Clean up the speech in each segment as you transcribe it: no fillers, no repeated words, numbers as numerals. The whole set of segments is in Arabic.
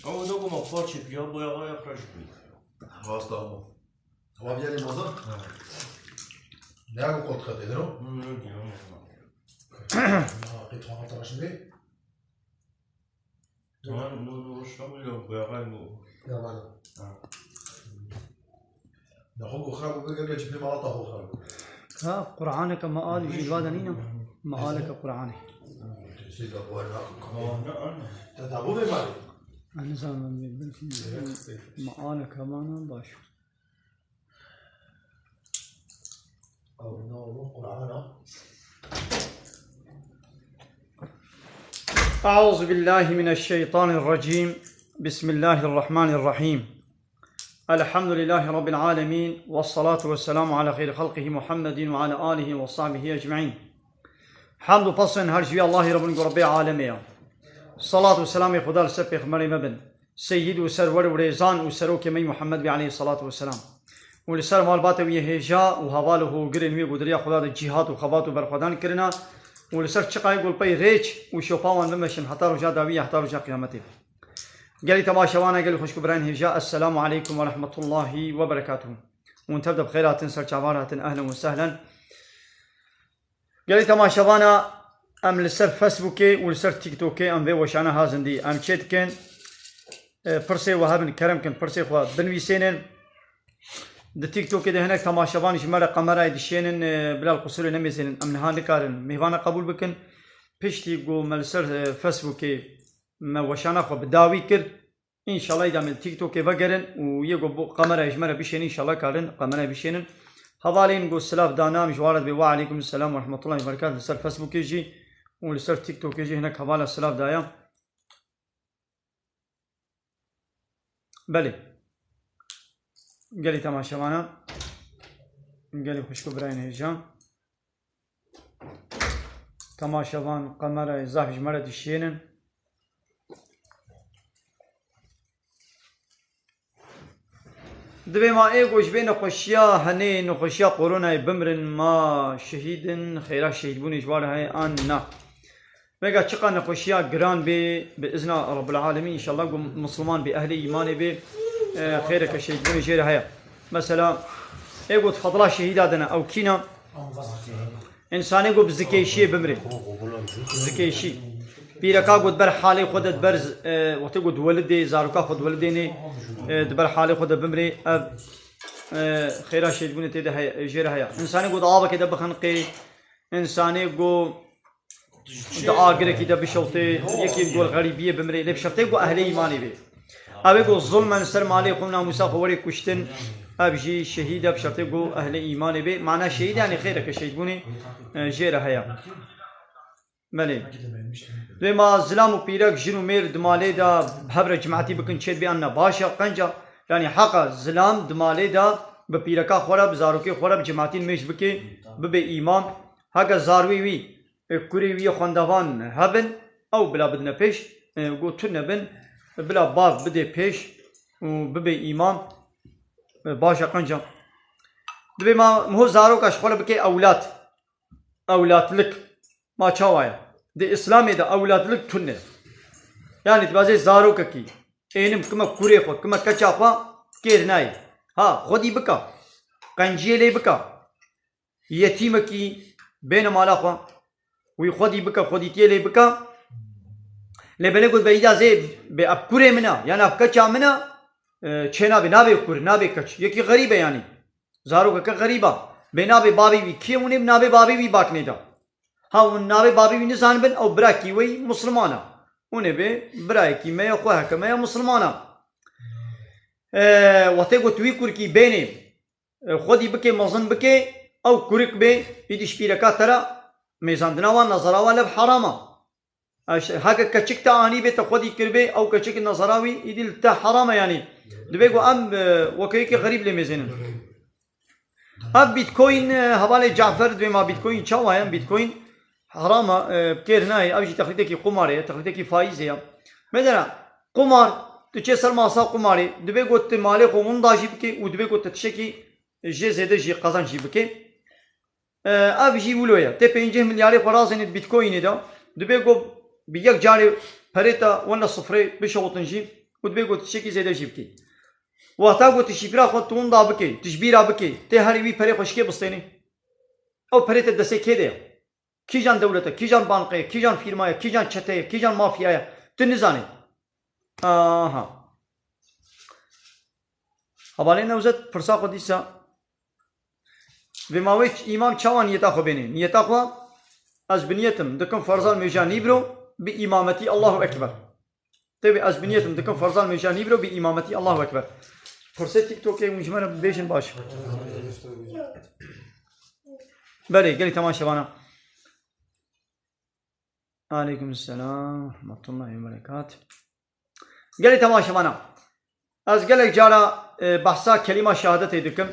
او دوغو ما فاتش بيا بويا يخرج بي خلاص تمام هو بيجي الموظف نعم قلت خطي درو قيت 18 بي نو شامل بويا يا مالا نخوك خرب وقبل جبني مالطه هو خرب ها قرآنك مآل يجي الواد نينا مآلك قرآني سيدا بوانا تتابو بي مالي أنا زمان بنتي مآلك مانا باشو أو نو قرآن أعوذ بالله من الشيطان الرجيم بسم الله الرحمن الرحيم الحمد لله رب العالمين والصلاة والسلام على خير خلقه محمد وعلى آله وصحبه أجمعين حمد فصل هرجي الله رب العالمين الصلاة والسلام خدا لسبق مريم ابن سيد وسرور وريزان وسروك مي محمد عليه الصلاة والسلام ولسر مال باتوي هجا وهواله قرن وي قدريا خدا الجهاد وخبات وبرخدان كرنا ولسر چقاي قول بي ريچ وشوفاوان بمشن حتى رجا داوية حتى رجا قيامته قالي تماشوانا قالي خوش كبران هجا السلام عليكم ورحمة الله وبركاته ونتبدأ بخيرات سر شعبارات أهلا وسهلا قالي تماشوانا ام لسر فيسبوكي ولسر تيك توكي ام في وشانا هازندي ام تشيتكن برسي وهابن كرم كن برسي خوا بنويسينن د تيك توكي ده هناك تماشوان شمال قمرة دشينن بلا القصور نميسينن ام نهان كارن ميوانا قبول بكن بيشتي جو ملسر فيسبوكي ما وشانا خوا بداوي كر ان شاء الله يدعم التيك توكي فقرن ويجو قمرة يجمرة بشين ان شاء الله كارن قمرة بشينن هذالين جو سلاف دانا مجوارد وعليكم السلام ورحمة الله وبركاته لسر فيسبوك يجي ولسر تيك توك يجي هناك حوالا السلاف دايا بلي قالي تماشا معنا قالي خوشكو براين هجان تماشا بان قمرة إزاف جمرة دشينن دبي ما إيجوش بين خوشيا هني خوشيا قرونا بمرن ما شهيدن خيرا شهيد بوني جوار هاي أنا ميجا تشقى نخوشيا جران بإذن رب العالمين إن شاء الله مسلمان بأهلي إيماني خيرك شهيد بوني جير هاي مثلا إيجو تفضلا شهيداتنا أو كينا إنسان إيجو بزكيشي بمرن زكيشي بيركا قد بر حالي خود برز وتقول ولدي زاروكا خود ولديني دبر حالي خود بمري خيرا شيء بني تيدا هي جير هيا انساني قد عابا كده بخنقي انساني قو دعا قرا كده بشوطي يكي يقول غريبيه بمري لي بشرطي قو اهلي ايماني بي ابي قو ظلما سر مالي قمنا موسى فوري كشتن ابجي شهيده بشرطي قو اهلي ايماني بي معناه شهيد يعني خيرك شهيد بني جير هيا مالي بما زلام وبيرك جنو مير دمالي دا بحبر جماعتي بكن شيد بأننا باشا قنجا يعني حقا زلام دمالي دا ببيركا خورا بزاروكي خورا بجماعتي ميش بكي ببي إمام حقا زاروي وي كوري وي خواندوان هبن أو بلا بدنا بيش قو ترنا بن بلا باف بدي بيش وببي إمام باشا قنجا دبي ما مهو زاروكاش خورا بكي أولاد لك ما چاوايا دي اسلامي دا اولاد لك تونه يعني تبازي زارو كي اينم كما كوري خو كما كچا خو كير ناي ها خودي بكا قنجيلي بكا يتيم كي بين مالا خو وي خودي بكا خودي تيلي بكا لبنه قد بيدا زي باب كوري منا يعني اب كچا منا چنا بنابي كور نابي كچ يكي غريبه يعني زارو كا غريبه بنابي بابي بي كيوني بنابي بابي بي باكني دا ها النابي بابي بنزان بن أو براكي وي مسلمانا ونبي براكي ما يخوها كما يا مسلمانا وتيجو تويكور كي بيني خدي بكي مظن بكي أو كورك بي يديش بيركات ترى ميزان دناوان نظراوا لب حراما هاك كشك تاني بيت خدي كربي أو كشك النظراوي يدي تا حراما يعني دبيجو أم وكيك غريب لميزين أب بيتكوين حوالي جعفر بما بيتكوين شوايا بيتكوين حرامة بكيرناي أوجي تخليتكي قماري تخليتكي فايزة مثلا قمار تشي سلما صاب قماري دبي قلت مالي قومون داجي بكي ودبي قلت تشكي جي زيادة جي قازان جي بكي أوجي ولويا تبي 5 مليار فرازين بيتكوين ده دبي قو بيجك جاري فريتا ولا صفري بشوطن جي ودبي قلت تشكي زي دجي بكي وقتا قلت تشبيرا خود تون دا بكي تشبيرا بكي تي هاري وي فري خوشكي بستيني او فري تدسي كيدي كي جان دولته كي جان بانقه كي جان فيرمايه كي جان چته كي جان مافيايه تنزاني آها حواله نوزت فرسا قديسا بماويش إمام چوان نيتا خو بيني نيتا خو از بنيتم دكم فرزان ميجان يبرو بإمامتي الله أكبر تبي از بنيتم دكم فرزان ميجان يبرو بإمامتي الله أكبر فرصة تيك توك مجمرة بيشن باش بلي قالي تمام شبانا عليكم السلام ورحمة الله وبركاته قالي تمام شبانا از قالك جارا بحثا كلمة شهادتي دكم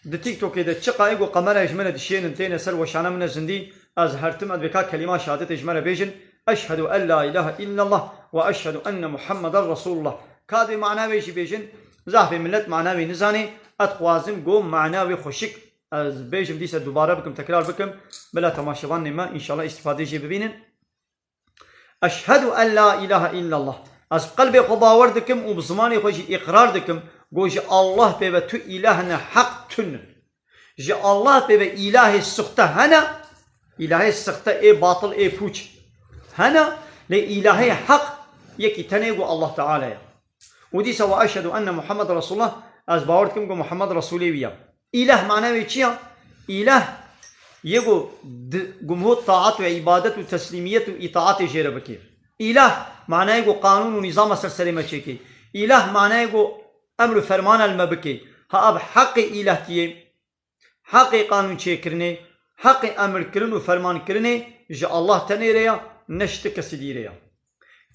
د تيك توك ده تشقايق وقمره اجمنه دشين انتين سر وشانا من زندي از هرتم ادبكا كلمه شهادت اجمنه بيجن اشهد ان لا اله الا الله واشهد ان محمد رسول الله كاد معناوي شي بيجن زاف ملت معناوي نزاني اتخوازم قوم معناوي خوشك از بيجن ديسه دوباره بكم تكرار بكم بلا تماشوان ما ان شاء الله استفاده جي ببينن اشهد ان لا اله الا الله از قلبي خباور دكم وبزماني خوشي اقرار دكم گوش الله به تو الهنا حق تن ج الله به اله السخته هنا اله السخته ای باطل ای پوچ هنا لاله حق يكي تنيغو الله تعالى ودي سوا اشهد ان محمد رسول الله از باوركم گو محمد رسولي ويا اله معناه چيا اله يگو گمو طاعت و عبادت و تسليميت و اطاعت جيره بكير اله معناه گو قانون و نظام سرسري مچيكي اله معناه گو امر فرمان المبكي ها اب حق الهتيه حق قانون چيكرني حق امر كرن و فرمان كرني ج الله تنيريا نشتك سديريا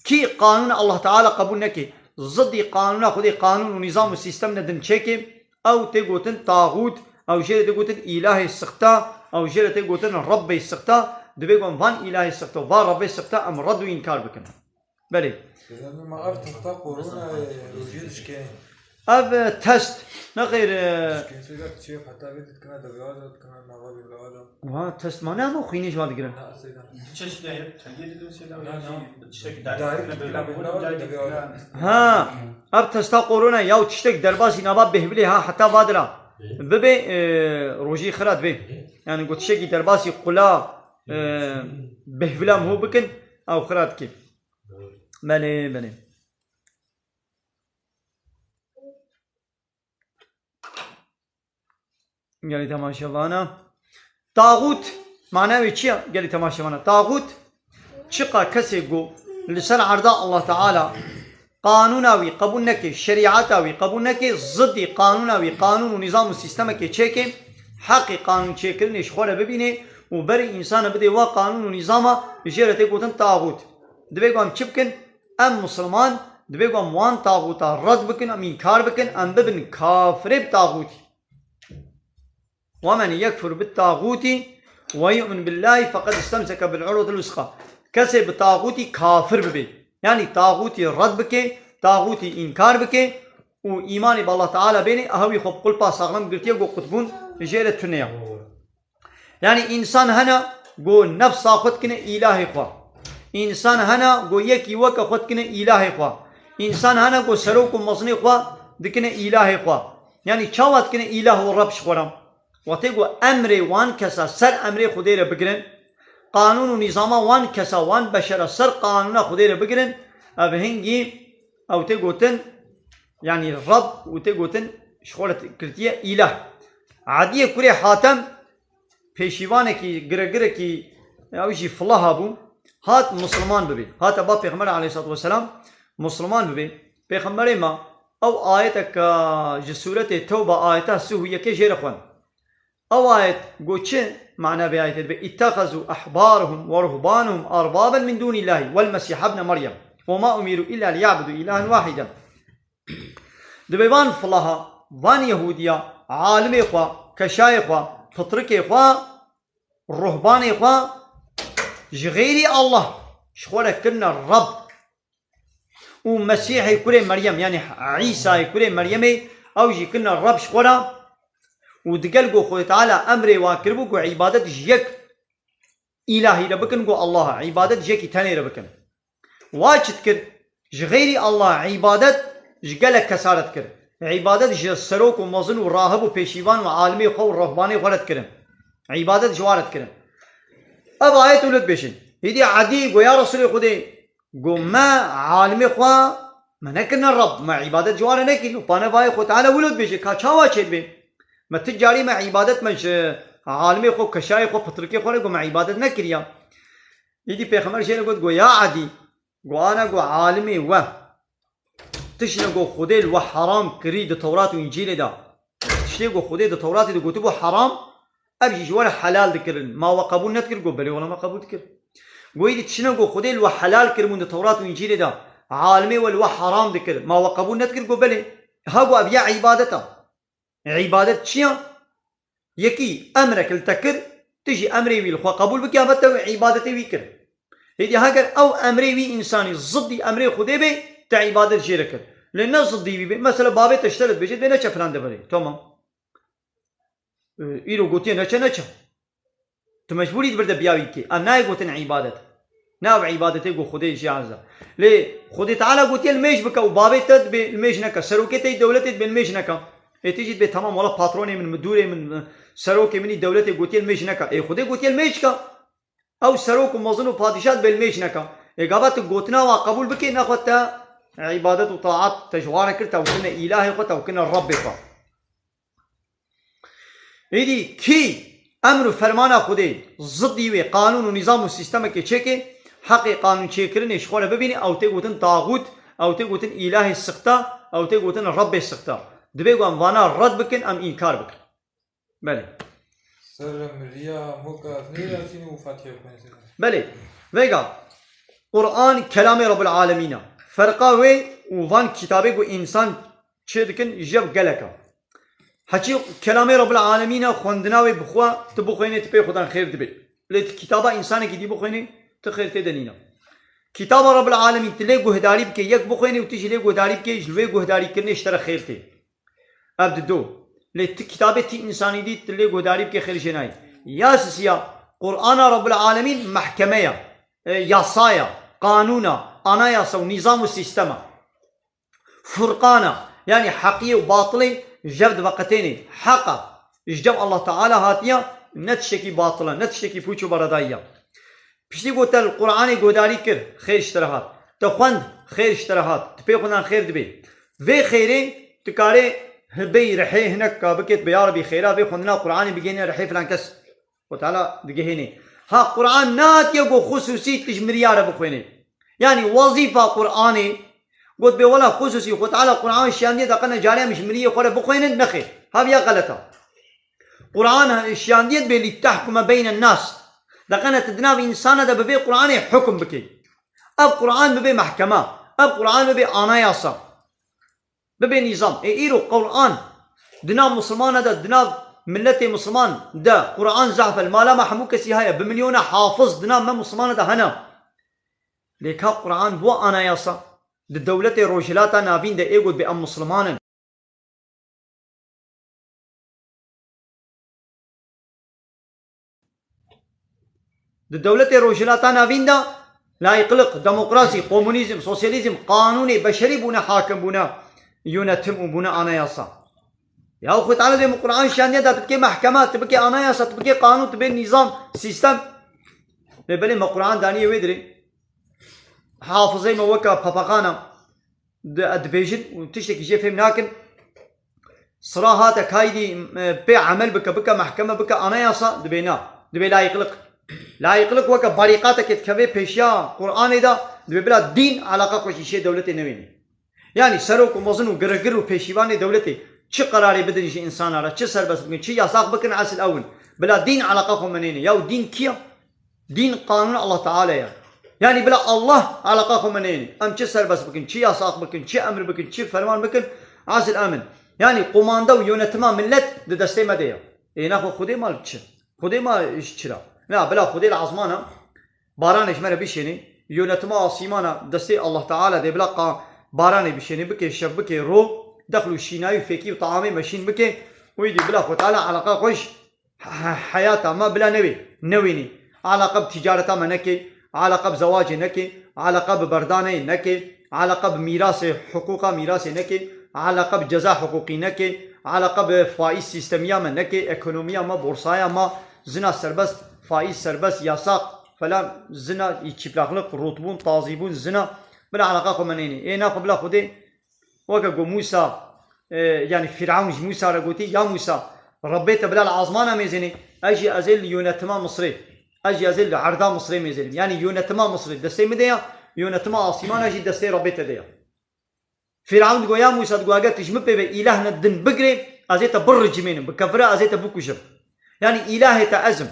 كي قانون الله تعالى قبول نكي ضد قانون خدي قانون و نظام و سيستم ندن چيكي او تيغوتن طاغوت او جيره تيغوتن اله السختا او جيره تيغوتن رب السختا دبيغون فان اله السختا و رب السختا ام رد و انكار بكن بلي اذا ما عرفت تختار كورونا وجيدش كاين اب تست نغير كاين تقدر تشوف حتى فيديو كمان دبيوزا كمان مغربي بالعاده وا تست ما نعمل خينيش ما تقرا لا سيدا چش ده تغيير دو سيدا تشك دايركت بالعاده ها اب تستا قرونا ياو تشتك درباسي نباب بهبلي ها حتى بادرا ببي روجي خرات بي يعني قلت شكي درباسي قلا بهبلام هو بكن او خرات كيف بلي بلي قالي تماشا وانا طاغوت معناه چيا قالي تماشا وانا طاغوت شقا كسيغو لسان عرضاء الله تعالى قانوناوي قبول نكي شريعتاوي قبول نكي ضد قانوناوي قانون ونظام السيستم كي تشيكي حقي قانون تشيكرني شخوره ببيني وبري انسان بدي وا قانون ونظام جيرتي قوتن طاغوت دبيغم چبكن ام مسلمان دبيغم وان طاغوتا رد بكن ام انكار بكن ام ببن كافر بطاغوتي ومن يكفر بالطاغوت ويؤمن بالله فقد استمسك بالعروة الوثقى كسب طاغوتي كافر ببي يعني طاغوتي رد بك طاغوتي انكار بك وايمان بالله تعالى بيني اهوي خب قل با ساغلم قلتيه قو قطبون جيرة تنيا يعني انسان هنا قو نفس خود كنا الهي خوا انسان هنا قو يكي وكا خود كنا الهي خوا انسان هنا قو سروك مصني خوا دكنا الهي خوا يعني چاوات كنا اله ورب شخورم وتيجو أمري وان كسا سر أمري خدير بقرن قانون ونظام وان كسا وان بشر سر قانون خدير بقرن أبهنجي أو تيجوتن يعني الرب وتيجوتن شغلة كرتية إله عادية كوري حاتم بيشيوانه كي غرغره كي أو شيء فلاها بو هات مسلمان ببي هات أبا پیغمبر عليه الصلاة والسلام مسلمان ببي پیغمبر ما أو آياتك جسورة توبة آياتها سوية كي جيرخوان أو آيات قوتش معنى بآيات اتخذوا أحبارهم ورهبانهم أربابا من دون الله والمسيح ابن مريم وما أمروا إلا ليعبدوا إلها واحدا دبيبان فلاها وان يهوديا عالم إخوة كشاي إخوة فطرك إخوة الرهبان إخوة غير الله شخولا كنا الرب ومسيح يكون مريم يعني عيسى يكون مريم أو جي كنا الرب شخولا ودقلقو خوي تعالى أمري واكربو عبادة جيك إلهي ربكن قو الله عبادة جيكي تاني ربكن واجد كر غيري الله عبادة جگلك كسارت كر عبادت جسروك ومظن وراهب وبيشيوان وعالمي خو ورهباني غلط كرم عبادت جوارت كرم اب آية ولد بيشن هدي عدي قو يا رسول خدي قو ما عالمي خوا ما نكرنا الرب ما عبادت جوار نكي وبانا باي خو تعالى ولد بيشن كاچاوا چيد بي ما تجاري ما عبادت مش عالمي خو كشاي خو فطركي خو قو ما عبادت نكريا يدي پیغمبر شيء قو يا عدي قو انا قو عالمي و تشنقو خديل وحرام كريد التوراة وإنجيل دا تشنقو خديل التوراة دا قوتبو حرام أبجي جوانا حلال ذكرن ما وقبول نذكر قو بلي ولا ما قبول ذكر قويدي تشنقو خديل وحلال كرمون التوراة وإنجيل دا عالمي والو حرام ذكر ما وقبول نذكر قو بلي هاقو أبيع عبادتا عبادت تشيا يكي أمرك التكر تجي أمري وي الخوا قبول بكي أبتا عبادتي ويكر هيدي هاكر أو أمري وي إنساني ضدي أمري خدي بي تعبادت شيركر لأن ضدي بي مثلا بابي تشترط بيجي بينا فلان دبري تمام إيرو قوتين نشا تمجبوري تبرد بياوي كي أنا قوتين عبادت ناو عبادتي قو خدي شي عزا ليه خدي تعالى قوتين الميش بكا وبابي تد بالميش نكا سروكتي دولتي بالميش نكا تيجي بي تمام والله باتروني من مدوري من سروكي مني دولتي قوتين الميش نكا اي خدي قوتين الميش كا او سروك ومظن وبادشات بالميش نكا اي قابات قوتنا وقبول بكي ناخدتا عبادت وطاعات تجوار كرتا وكنا إلهي قتا وكنا الرب قا هيدي كي أمر فرمانا خدي ضدي وي قانون ونظام والسيستم كي تشيكي حقي قانون تشيكرن يشخونا ببيني أو تيقوتن طاغوت أو تيقوتن إلهي السقطة أو تيقوتن الرب السقطة دبيقو أم وانا رد بكن أم إنكار بكن بلي سر مريا موكا نيرا سينو فاتحة بلي ويقا قرآن كلام رب العالمين فرقا وي وفان كتابي قو إنسان چه جب گلكا حكي كلام رب العالمين خوندنا وي بخوا تبخويني تبي خدان خير دبي ليت كتابا إنسان كي دي بخويني تخير تدنينا كتاب رب العالمين تلي قو هداري بكي يك بخويني وتيجي لي قو هداري بكي جلوي قو هداري كرني اشترى خير تي أبد دو ليت كتابة تي إنساني دي تلي قو هداري بكي خير جناي يا سيا قرآن رب العالمين محكمة ياسايا قانونا أناياس ونظام والسيستم فرقانا يعني حقيقي وباطلي جبد وقتين حقا جب الله تعالى هاتيا نتشكي باطلا نتشكي فوچو بردايا بشتي قلت القرآن قداري كر خير اشتراحات تخوند خير اشتراحات تبي خندان خير دبي في خيري تكاري هبي رحي هناك بكت بياربي خيرا في خندنا قرآن بيجينا رحي فلان كس وتعالى دقيهني ها قرآن نات يقو خصوصي تجمريار بخويني يعني وظيفة قرآني قلت بي ولا خصوصي خد على قرآن الشياندية دقنا جارية مش مرية خورة بخوين نخي هذه غلطة قرآن الشياندية بي لتحكم بين الناس دقنا تدنا بإنسان دا ببي قرآن حكم بكي أب قرآن ببي محكمة أب قرآن ببي آناياسا ببي نظام إيرو قرآن دنا مسلمان دا دنا ملتي مسلمان دا قرآن زعف المالا ما حموك سيهايا بمليون حافظ دنا ما مسلمان دا هنا ليك القرآن بو آناياسا الدولة روجلاتا نافين دا ايقود بأم مسلمان الدولة روجلاتا نافين دا لا يقلق ديمقراطي كومونيزم سوسياليزم قانوني بشري بونا حاكم بونا يونتم بونا آناياسا يا أخوة تعالى دي القرآن شانية دا تبكي محكمات تبكي آناياسا تبكي قانون تبكي نظام سيستم لبالي ما القرآن دانية ويدري حافظي موكا باباقانا دبيجن وتشتكي جي فهم لكن صراحة كايدي بي عمل بك محكمة بك أناياسا دبي لا يقلق وكا بريقاتك تكفي بيشيا قرآن دا دبي بلا دين علاقة وشي شي دولتي نويني يعني سروك ومظن وقرقر وبيشيباني دولتي چه قراري بدن شي إنسان على چه سربس بكن چه ياساق بكن عسل أول بلا دين علاقة منيني ياو دين كيا دين قانون الله تعالى يعني بلا الله علاقة منيني أم چه سربس بكن چه ياساق بكن چه أمر بكن چه فرمان بكن عسل أمن يعني قماندا ويونتما ملت دستي مديا إيه ناخو خودي مال چه خودي ما چرا لا بلا خودي العظمانة بارانش مرة بيشيني يونتما سيمانا دستي الله تعالى دي بلا باراني بيشيني بكي شب بكي رو دخلوا الشيناوي فيكي وطعامي ماشين بكي ويدي بلا خو تعالى علاقة خوش حياتها ما بلا نويني علاقة بتجارتها ما نكي علاقة بزواجي نكي علاقة ببرداني نكي علاقة بميراث حقوق ميراث نكي علاقة بجزاء حقوقي نكي علاقة بفائز سيستمية ما نكي اكونوميا ما بورصايا ما زنا سربس فائز سربس ياساق فلا زنا يتشبلاخلق رطبون طازيبون زنا بلا علاقة منيني اينا قبل خدي وكا موسى يعني فرعون موسى رغوتي يا موسى ربيت بلا العظمانة ميزيني اجي ازل يونتما مصري اجي ازل عرضا مصري ميزيني يعني يونتما مصري دستي مديا يونتما عاصمان اجي دستي ربيت ديا فرعون تقول يا موسى تقول اجت تجمبي بإلهنا الدن بقري ازيت برج من بكفرة ازيت بوكوشب يعني إلهتا أزم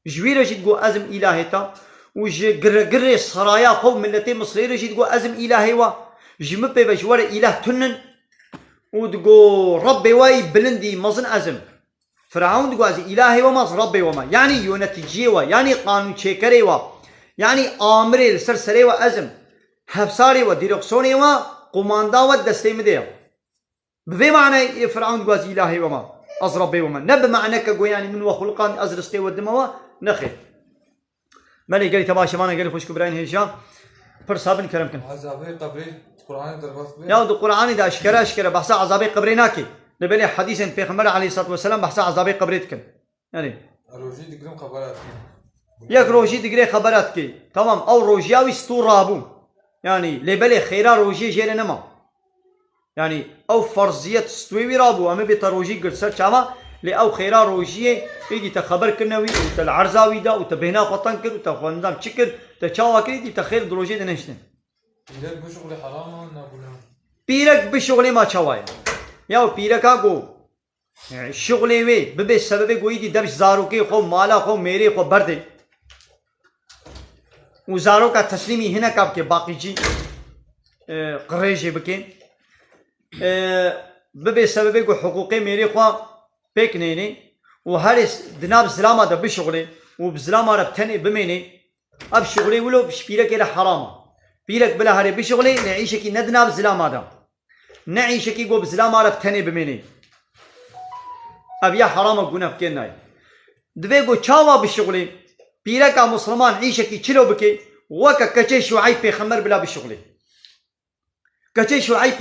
جويرة جي تقول أزم إلهتا وج قرقري الصرايا قوم ملتي مصرية جي تقول أزم إلهي وا جمبي بجوار إله تنن وتقول ربي واي بلندي مزن أزم فرعون تقول أزم إلهي وما ربي وما يعني يونتجي وا يعني قانون شكري وا يعني آمري السرسري وا أزم هفساري وديرقسوني وا قماندا ودستي مديا بذي معنى فرعون تقول أزم إلهي وما أزربي وما نب معنى كقول يعني من وخلقان أزرستي ودموا نخير مالي قال تباشا مانا قال خوش كبرين هيشام فرصابن كرمكن عذابي قبري القرآن درباس بيه يا ود القرآن إذا أشكره بحث عذابي قبريناكي نبلي حديث بيغمبر عليه الصلاة والسلام بحث عذابي قبريتكن يعني روجي دقرم خبرات يك روجي دقري خبراتكي تمام أو روجياوي ستورابو يعني لبلي خيرا روجي جيل نما يعني أو فرضية ستوي رابو أما بتروجي قل سر شاما لأو خيرا روجيه يجي تخبر كنوي وتالعرزاوي دا وتبهنا خطان كر وتخوندام تشكر تشاوا كري دي تخير دروجي دنشتن بيرك بشغل حرام نقولهم بيرك بشغل ما تشواي يا بيرك أقو شغلي وي ببي سبب قوي دي دبش زاروكي خو مالا خو ميري خو بردي وزارو کا تسلیمی هنا کاب کے باقی جی قریجی بکن ببي سببي قو حقوقي ميري خوا بيكنيني وهارس دناب زلامة دا بشغلي وبزلامة ربتني بميني اب شغلي ولو بشبيرك إلى حرامة بيرك بلا هاري بشغلي نعيشكي ندناب زلامة دا نعيشكي قو بزلامة ربتني بميني اب يا حرامة قونا بكيناي دوي قو چاوا بشغلي بيرك مسلمان عيشكي چلو بكي وكا كچي شعيب بيخمر بلا بشغلي كچي شعيب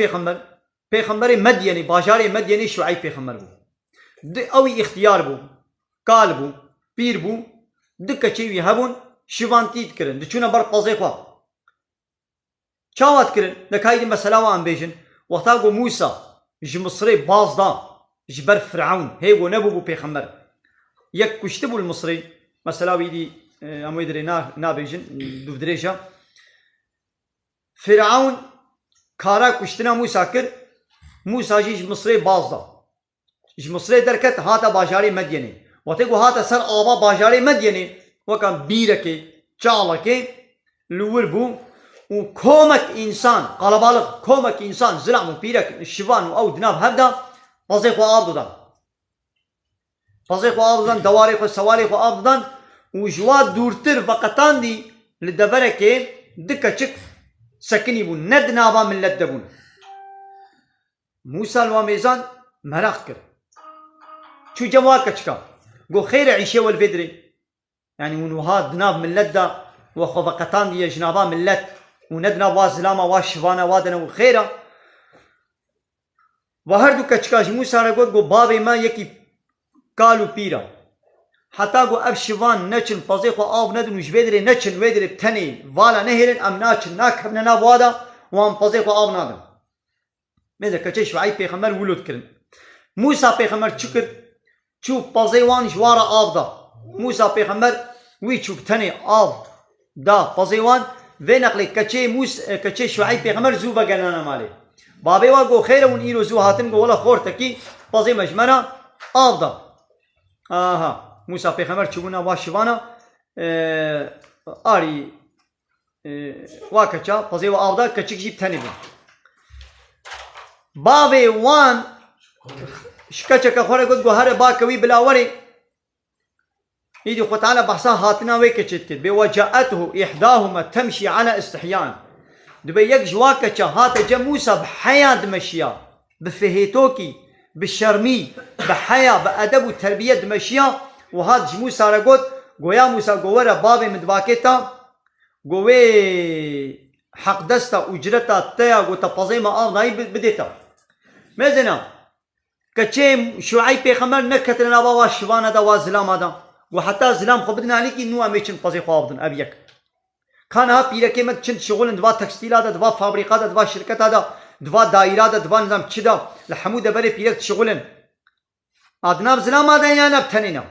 بيخمر مديني باجاري مديني شعيب بيخمر بو اوي اختيار بو قال بو بير بو دكا چيوي هبون شوانتيت كرن دچونا بر قضيقوا چاوات كرن دكايد مسألة وان بيجن وقتا قو موسى مصري باز دا جبر فرعون هيغو نبو بو بيخمر يك كشتبو المصري مسألة ويدي امو يدري نا بيجن دو دريجا فرعون كارا كشتنا موسى كر موسى جيش مصري باز دا جيش مصري دركت هاتا باجاري مديني وتقو هاتا سر آبا باجاري مديني وكان بيركي چالكي لور بو وكومك انسان قلبالغ كومك انسان زلع بيرك الشبان او دناب هبدا بازيخو آبدودان بازيخو آبدودان دواريخو سواريخو آبدودان وجواد دورتر وقتان دي لدبركي دكا چك سكني بو ندنابا من لدبون موسى الواميزان مراق كر شو جواك چكا قو خير عيشي والفدري يعني ونوهاد دناب من لدى وخوفقتان دي جنابا من لد وندنا وازلاما واشفانا وادنا وخيرا وهردو كچكاش موسى رقود قو بابي ما يكي قالوا بيرا حتى قو ابشفان نچن پازيخو آب ندن وجبدري نچن ودري بتني والا نهرن ام ناچن ناكبنا نابوادا وام پازيخو آب نادن ماذا كچش وعي پیغمبر ولود کرن موسى پیغمبر چکر چو پازيوان جوارا آب دا موسى پیغمبر وی چو بتني آب دا پازيوان و نقل كچي شعيب پیغمبر زو بگنانا مالي بابي واقو خير ون ايرو زو هاتن قو ولا خورتكي پازي مجمنا آب دا آها موسى پیغمبر چوبونا واشوانا آري واكچا پازي و آب دا كچك جيب تني بو بابي وان شكچك خوره قد قو هر باكوي بلاوري يدي خو تعالى بحثا هاتنا ويكچت بوجاءته إحداهما تمشي على استحيان دبي يك جواكچا هات جموسى بحياة دمشيا بفهيتوكي بالشرمي بحياة بأدب وتربية دمشيا وهات جموسى رقود قويا موسى قوورا بابي مدباكتا قوي حق دستا اجرتا تیا گو تپازی ما آب نایی بدیتا مزنا کچه شوعی پیغمبر نکتر نبا و شوانه دا و زلام دا و حتی زلام خو بدن علی کی نو امیچن پازی خواب بدن اب یک کان ها پیره که مت چند شغل دوا تکستیل دا دوا فابریکا دا دوا شرکت دا دوا دایره دا دوا نظام چی دا لحمود بره پیره شغلن ادناب زلام دا یا نب تنینا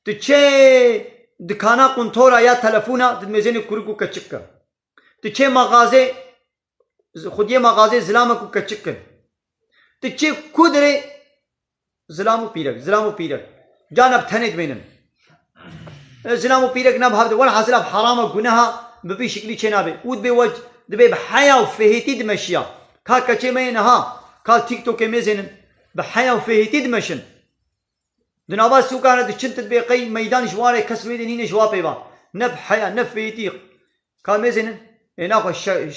تو چه دکانا کنتورا یا تلفونا دمزین کرکو کچکا تو چه مغازه خودی مغازه زلام کو کچکن تو چه کودره زلامو پیرک جانب تنید بینن زلامو پیرک نب هفته ولا حاصل حرام و گناه ببی شکلی چه نبه ود به وجه دبی بحیا و فهیتی دمشیا کا کچه مینها کا تیک توک میزنن بحیا و فهیتی دمشن دنواز سوکانه دچنت به قی میدان جواره کس میدنین جواب با نب حیا نب فهیتی کا میزنن اینا خو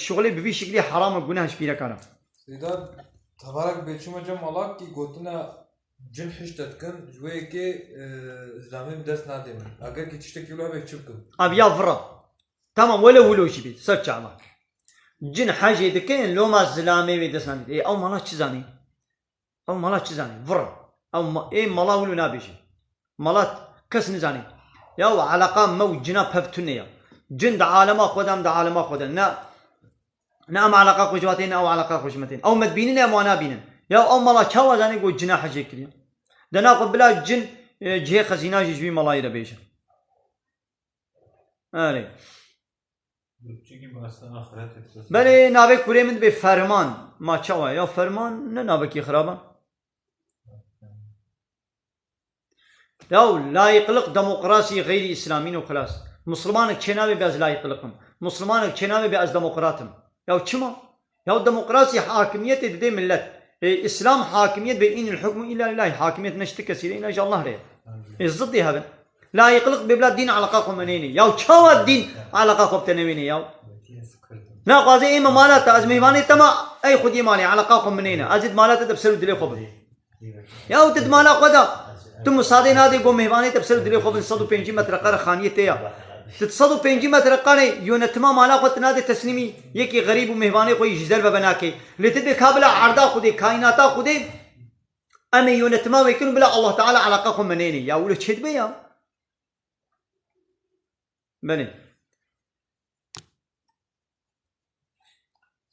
شغلی ببی شکلی حرام و گناهش پیرکانه سیدا تبارک بیچوم جم ملاک کی گوتنا جن حشتت کن جوی که زمانی دست ندیم اگر کی تشت کیلو به چوب کن ابيا فرا تمام ولا شي بيت سرچ الله جن حاجه دكين لو ما زلامي بيدسان اي او مالا چزاني فرا او اي مالا ولو نابيشي مالات كس نزاني يا علاقه مو جنا بفتنيا جن عالم خدام دا عالم خدام نعم علاقه قجواتين او علاقه قجمتين او مدبينين او انا بينن يا او مالا چاوا زاني گو جنا حاجه كريا دنا قبلا جن جه خزينه جوي ملايره بيش آره بله نابه کوره من به فرمان ما چاوا یا فرمان نه نابه کی خرابه یا لا يقلق دموقراسی غیر اسلامی و خلاص مسلمان چنابه به از لا يقلقم مسلمان چنابه به از دموقراتم یا چما یا دموقراسی حاکمیت ده ملت اسلام حاکمیت به این الحكم الا لله حاکمیت نشته کثیر ان شاء الله ره الضد هذا لا يقلق ببلاد دين علاقاكم منيني ياو چاوا الدين علاقاكم تنويني ياو نا قاضي ايما مالات از مهماني تما اي خدي مالي علاقاكم منينه ازيد مالات تبسل دلي خوب ياو تد مالا خدا تم صادي نادي گو مهماني تبسل دلي خوب 150 متر قر خانيه تيا 150 متر قر يونتما مالا خد نادي تسليمي يكي غريب ومهماني کوئی جزر بنا کے لتد قابل عرضا خدي كائناتا خدي امي يونتما ويكن بلا الله تعالى علاقاكم منيني يا ولو چد بيا بله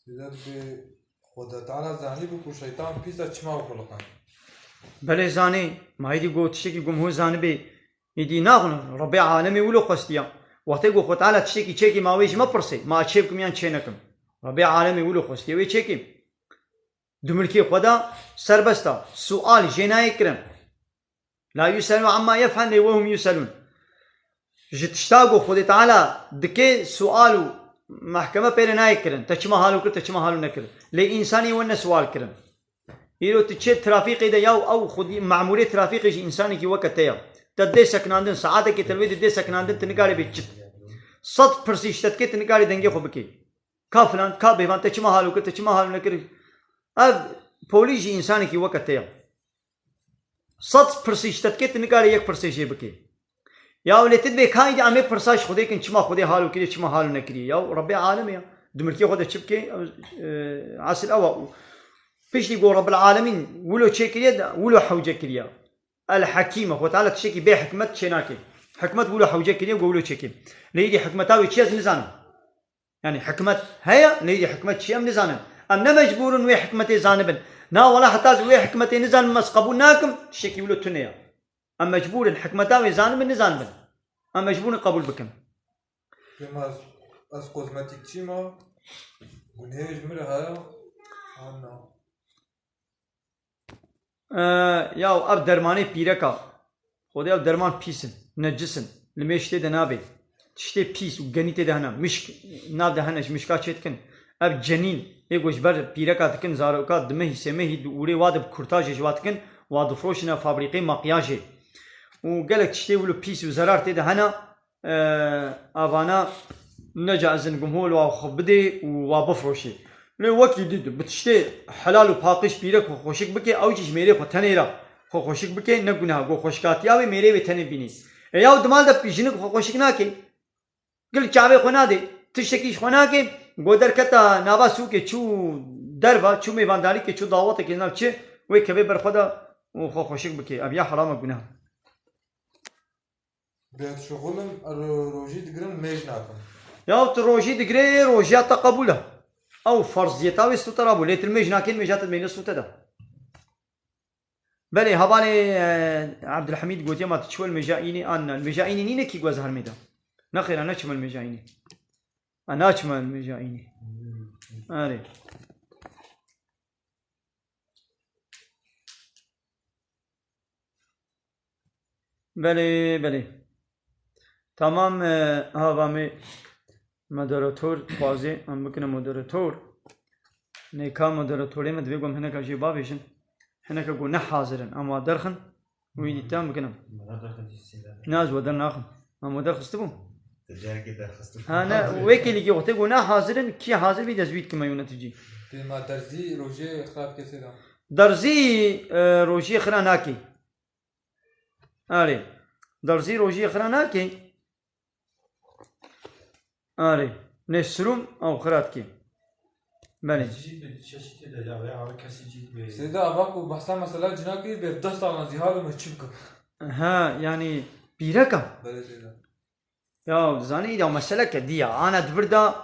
سیدا به خدا تعالی زانی بکو شیطان پیسا چما بکلقان بله زاني ما هيدي قوت شيكي قوم هو زاني بي يدي ناغن ربي عالمي ولو قصديا وقت يقول خد تعالى تشيكي تشيكي ما ويش ما برسي ما تشيبكم يان تشينكم ربي عالمي ولو قصديا وي تشيكي دملكي خدا سربستا سؤال جناي كرم لا يسألون عما يفعل وهم يسألون جتشتاقو خود تعالى دكي سؤالو محكمة بيرناي كرن تشما حالو كر تشما حالو نكر لي انساني ون سؤال كرن يرو تشي ترافيقي دا ياو او خود معمولية ترافيقي انساني كي وقت تيا تدي سكناندن ساعات كي تلويد دي سكناندن تنقاري بيتشت صد برسيشتت كي تنقاري دنگي خو بكي كا فلان كا بيوان تشما حالو كر تشما حالو نكر اب بوليجي انساني كي وقت تيا صد برسيشتت كي تنقاري يك برسيشي بكي یا ولتد به کای جامه پرساش خوده کن چما خوده حالو کری چما حالو نکری یا رب العالمین دمرکی خوده چپ که عصر او پیشی گو رب العالمین ولو چکریا ولو حوجه کریا الحکیم خو تعالی تشکی به حکمت چناکی حکمت ولو حوجه کریا ولو چکی لیدی حکمتاوی چیز نزانم یعنی حکمت هيا لیدی حکمت چی ام نزانم ام نمجبورن و حکمت زانبن نا ولا حتى و حکمت نزان مس قبولناکم تشکی ولو تنیا ام مجبور حكمتاوي زانبن نزانبن ام مجبور قبول بكم كما از قزمتي تشيما ونهيج مرها ياو اب درماني بيركا خودي اب درمان بيسن نجسن لمشتي دنابي تشتي بيس وغنيتي دهنا مشك ناب دهنش مشكا چتكن اب جنين ايگوش بر بيركا تكن زاروكا دمه سمه دوري واد بكورتاج جواتكن واد فروشنا فابريقي مقياجي وقالك تشتي ولو بيس وزرار تيدا هنا افانا نجا ازن جمهور وخبدي وبفروشي لو وقت ديد بتشتي حلال وباقش بيرك خوشك بكي او جيش ميري خو تنيرا خو خوشك بكي نغنا گو خوشكات ياوي ميري وتني بيني ياو دمال دا بيجن خو خوشك ناكي قل چاوي خونا دي تشتكيش خونا كي قدر كتا نابا سوكي شو دربا شو ميفاندالي كي شو دعوتك ينال شي ويكبي برخدا وخوشك بكي أبيا حرام قناه بيت شغلم روجي دقرن ميج ناكم يا تروجي دقري روجيا تقبله أو فرضيتا ويستو ترابو ليت الميج ناكين ميجات المينس تدا بله هباني عبد الحميد قلت ما تشوى المجائيني أنا المجائيني نينا كي جوز هرميدا نخير أنا أشمل المجائيني أنا أشمل المجائيني أري بله تمام هبامي مدراتور بازي أم بكنا مدراتور نيكا مدراتوري مدبيقوم هنا كجي بابيشن هنا كقول نحاضرن أما درخن ويدي تام بكنا ناز ودر ناخم أما درخ استبو أنا ويكي اللي جوته قلنا حاضرن كي حاضر بيد زويد كما يونتجي تما درزي روجي خراب كسيدا درزي روجي خراناكي أري درزي روجي خراناكي أري نسروم أو خراتكي بله سيدا أباكو بحثا مثلا جناكي بيردست على زيهالو مشبكم ها يعني بيركا بله سيدا يا زاني إذا مسألة كدية أنا دبردا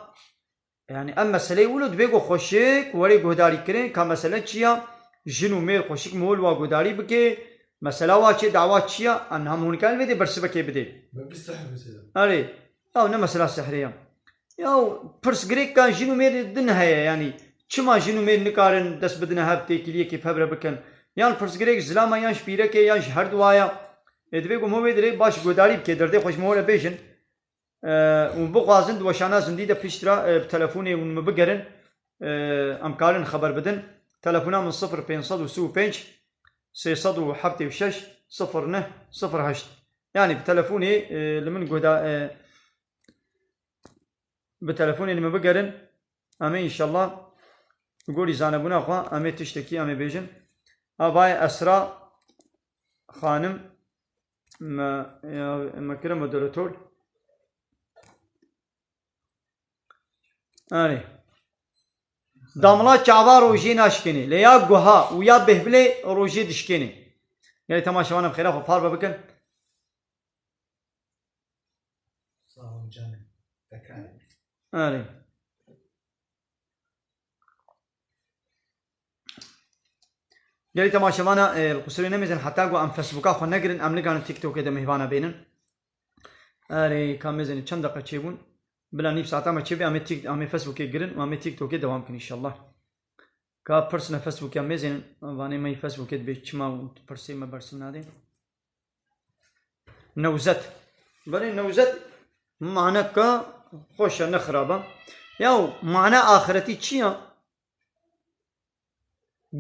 يعني أما مسألة ولد بيجو خوشك وري جوداري كرين كمسألة شيا جنو مير خوشك مول وجوداري بكي مسألة واشي دعوة شيا أن هم هنكال بدي برس بكي بدي ما بيستحمل مثلا أري أو نمسألة سحرية ياو برس غريك كان جنو مير دنها يعني شما جنو مير نكارن دس بدنا هبتي كليه كيف هبره بكن يعني برس غريك زلاما يانش بيرك يانش هردوايا ادبيگو مو بدري باش گوداری بکه درده خوش مولا بیشن اون بقازن دوشانا زندی ده پیشترا بتلفونی اون مبگرن امکارن خبر بدن تلفونا من 0535 376 0908 يعني بتلفوني لمن قدا بتلفوني لما بقرن أمي إن شاء الله يقولي زانبونا أخوة أمي تشتكي أمي بيجن أباي أسرى خانم ما كرم مدرتول أني داملا چاوا روجي ناشكني ليا قها ويا بهبلي روجي دشكني يعني تماشوانا بخير أخو بار ببكن أني يعني تماشوانا القصري نميزن حتى قو أم فيسبوك أخو نقرن أم نقرن تيك توك إذا مهوانا بينن أني كان ميزن چند دقيقة تشيبون بلا نيب ساعتا ما تشيبي أمي فيسبوك يقرن وأمي تيك توك دوام كن إن شاء الله كا برسنا فيسبوك أم ميزن واني ماي فيسبوك بيشما برسي ما برسلنا دين نوزت بني نوزت معنى كا خوش نخرابا ياو معنى آخرتي تشيا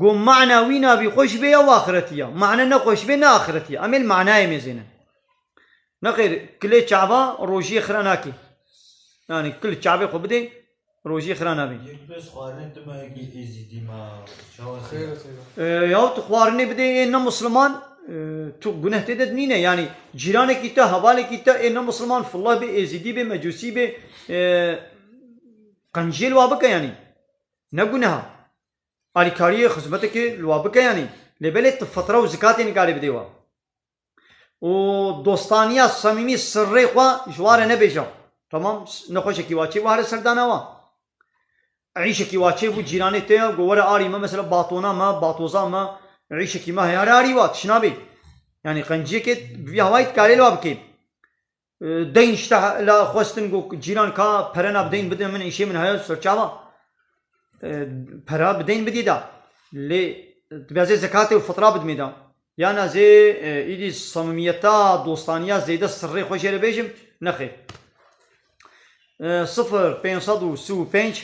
قو معنى وينا بخوش بيا واخرتيا معنى نخوش بينا آخرتيا أمي المعنى ميزن نخير كل شعبا روجي خراناكي يعني كل شعبي خبدي روجي خرانا بي بس خوارن تما يزيدي ما خير سيدا ياو تخوارني بدي إن مسلمان تو جنه تدد نينه يعني جيرانك كيتا هبالك كيتا إن مسلمان في الله بإزدي بمجوسي ب قنجيل وابك يعني نجنها على كاريه خدمتك الوابك يعني لبلت فترة وزكاة نقاري بديوا ودوستانية صميمي سري خوا جوار نبيجا تمام نخوش كيواتشي وهذا سردانا وا عيش كيواتشي وجيراني تيا جوار آري ما مثلا باطونا ما باطوزا ما عيش كي ما هي آري وات شنابي يعني قنجي كت بيهوايت كاري الوابك دين شتا لا خوستن جو جيران كا فرنا بدين بدين من إشي من هاي سرچاوا فرا بدين بديدا لي تبازي زكاة وفطرة بدميدا يعني زي إيدي صميميتا دوستانيا زيدا سري خوش يربيجم نخير 0535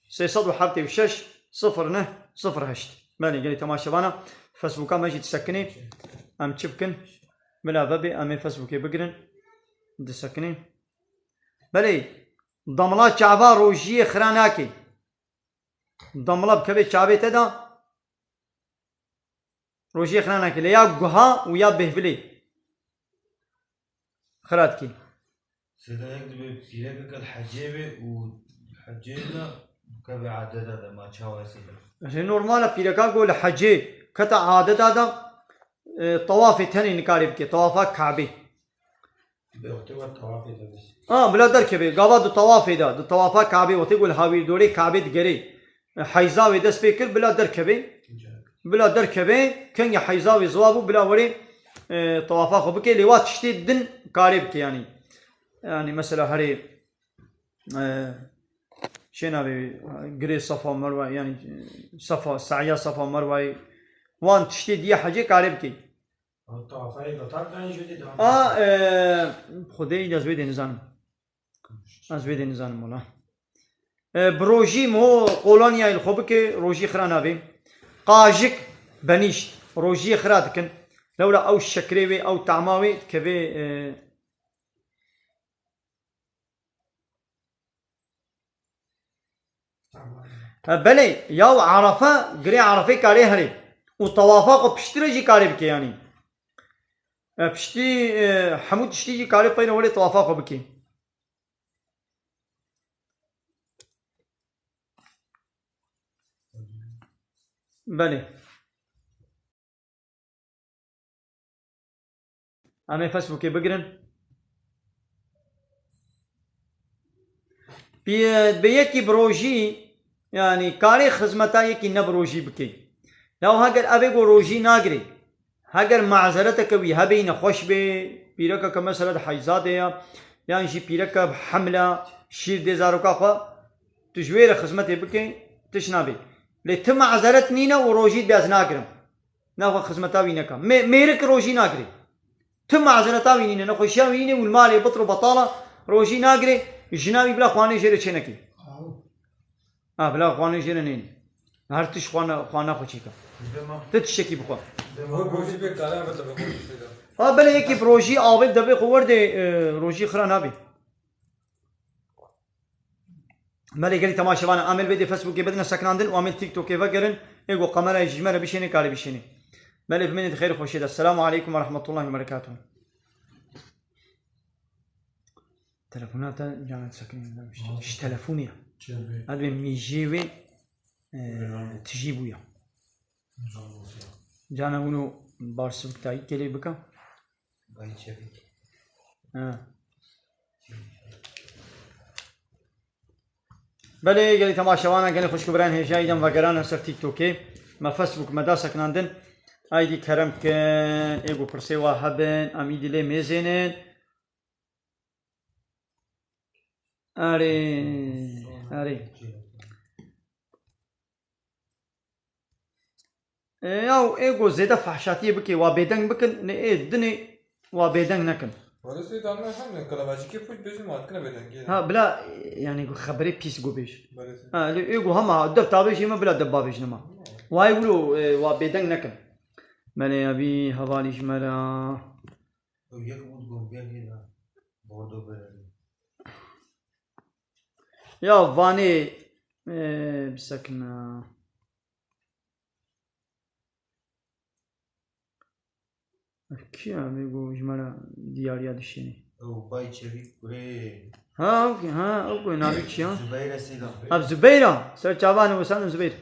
676 0908 مالي قالي تماشى بانا فيسبوك ما جيت تسكني ام تشبكن بلا بابي امي فيسبوك بقرن تسكني بلي ضملا شعبا روجي خراناكي ضملا بكبي شعبي تدا روجي خراناكي ليا قها ويا بهبلي خراتكي سيدا يكتب بيلك الحجابة حجينا كبي عدد هذا ما تشاوسي نورمال پیرکا گول حجه کتا عادت آدم طواف تنی نکاری بکی طوافا کعبه بيعطيوا الطوافي بس. بلا درکبه گاوا دو طواف دا دو طوافا کعبه وقتی گول هاوی دوری کعبه دگری حیزاوی دست بکر بلا درکبه بلا درکبه کنگ حیزاوی زوابو بلا وری طوافا خو بکی لیوات تشتی دن کاری بکی يعني مثلا هري شنو قري صفا مروه يعني صفا سعيا صفا مروه وان تشتي دي حاجه قارب كي الطوافي بطاق يعني جديد. خدي جذبه نظام ازبه نظام مولا بروجي مو قولونيا الخوبك روجي خرانا بي قاجك بنيش روجي خراتكن لولا او الشكريوي او طعماوي كبي بله ياو عرفه غري عرفه كاري هري وطوافا قو بشتري جي كاري بكي يعني بشتي حمود تشتي جي كاري بين ولي طوافا قو بكي بله انا فيسبوك بقرن بيكي بروجي يعني كاري خدمتا يكي نبروجي بكي لو هاگر ابي روجي ناگري هاگر معذرتك وي هبي نخوش بي بيركا كمسألة حيزات يعني شي بيركا بحملة شير دي زاروكا خوا تجوير خدمتي بكي تشنابي لتم معذرت نينا وروجي بياز ناگرم ناخو خدمتا وينكا ميرك روجي ناگري تم معذرتا وينينا نخوشيا ويني والمال يبطرو بطالة روجي ناگري جنابي بلا خواني جيري چنكي بلا خواني جيري نين هر تش خوانا خوشيكا تتشكي بخوا روجي بك على मतलब بلا يكي بروجي آبد دبي خور دي روجي خرا نابي مالي قالي تماشا وانا عامل فيديو فيسبوك بدنا سكناندن وعامل تيك توك فقرن ايقو قمرة يجمرة بشيني كاري بشيني مالي بمني خير خوشي ده السلام عليكم ورحمة الله وبركاته تلفونات جانا ساكنين مش تلفونيا هذا ميجيوي تجيبويا جانا هونو بارسوك تاي كلي بكا باي شبي بله قالي تماشا وانا قالي خوش كبران هجاي دم وقران سر تيك توكي ما فيسبوك مدا سكناندن ايدي كرم كان ايغو برسي واحبن اميدي لي ميزينن اري ياو ايغو زيدا فحشاتي بكي وابيدن بكن دني وابيدن نكن ورسي دامنا هم كلاماجي كيف بيجي ما كنا بدن بلا يعني خبري بيس جو بيش ايغو هما دب تابيش ما بلا دبابيش نما واي ولو وابيدن نكن مالي ابي حوالي شمرا ويكمل قوم هنا بوردو بلد يا فاني بسكنا كيا بيقو جمالا دياريا دشيني او باي شبي كوري اوكي اوكي نابيك يا زبيرة سيدا اب زبيرة سر شعبان وسام زبير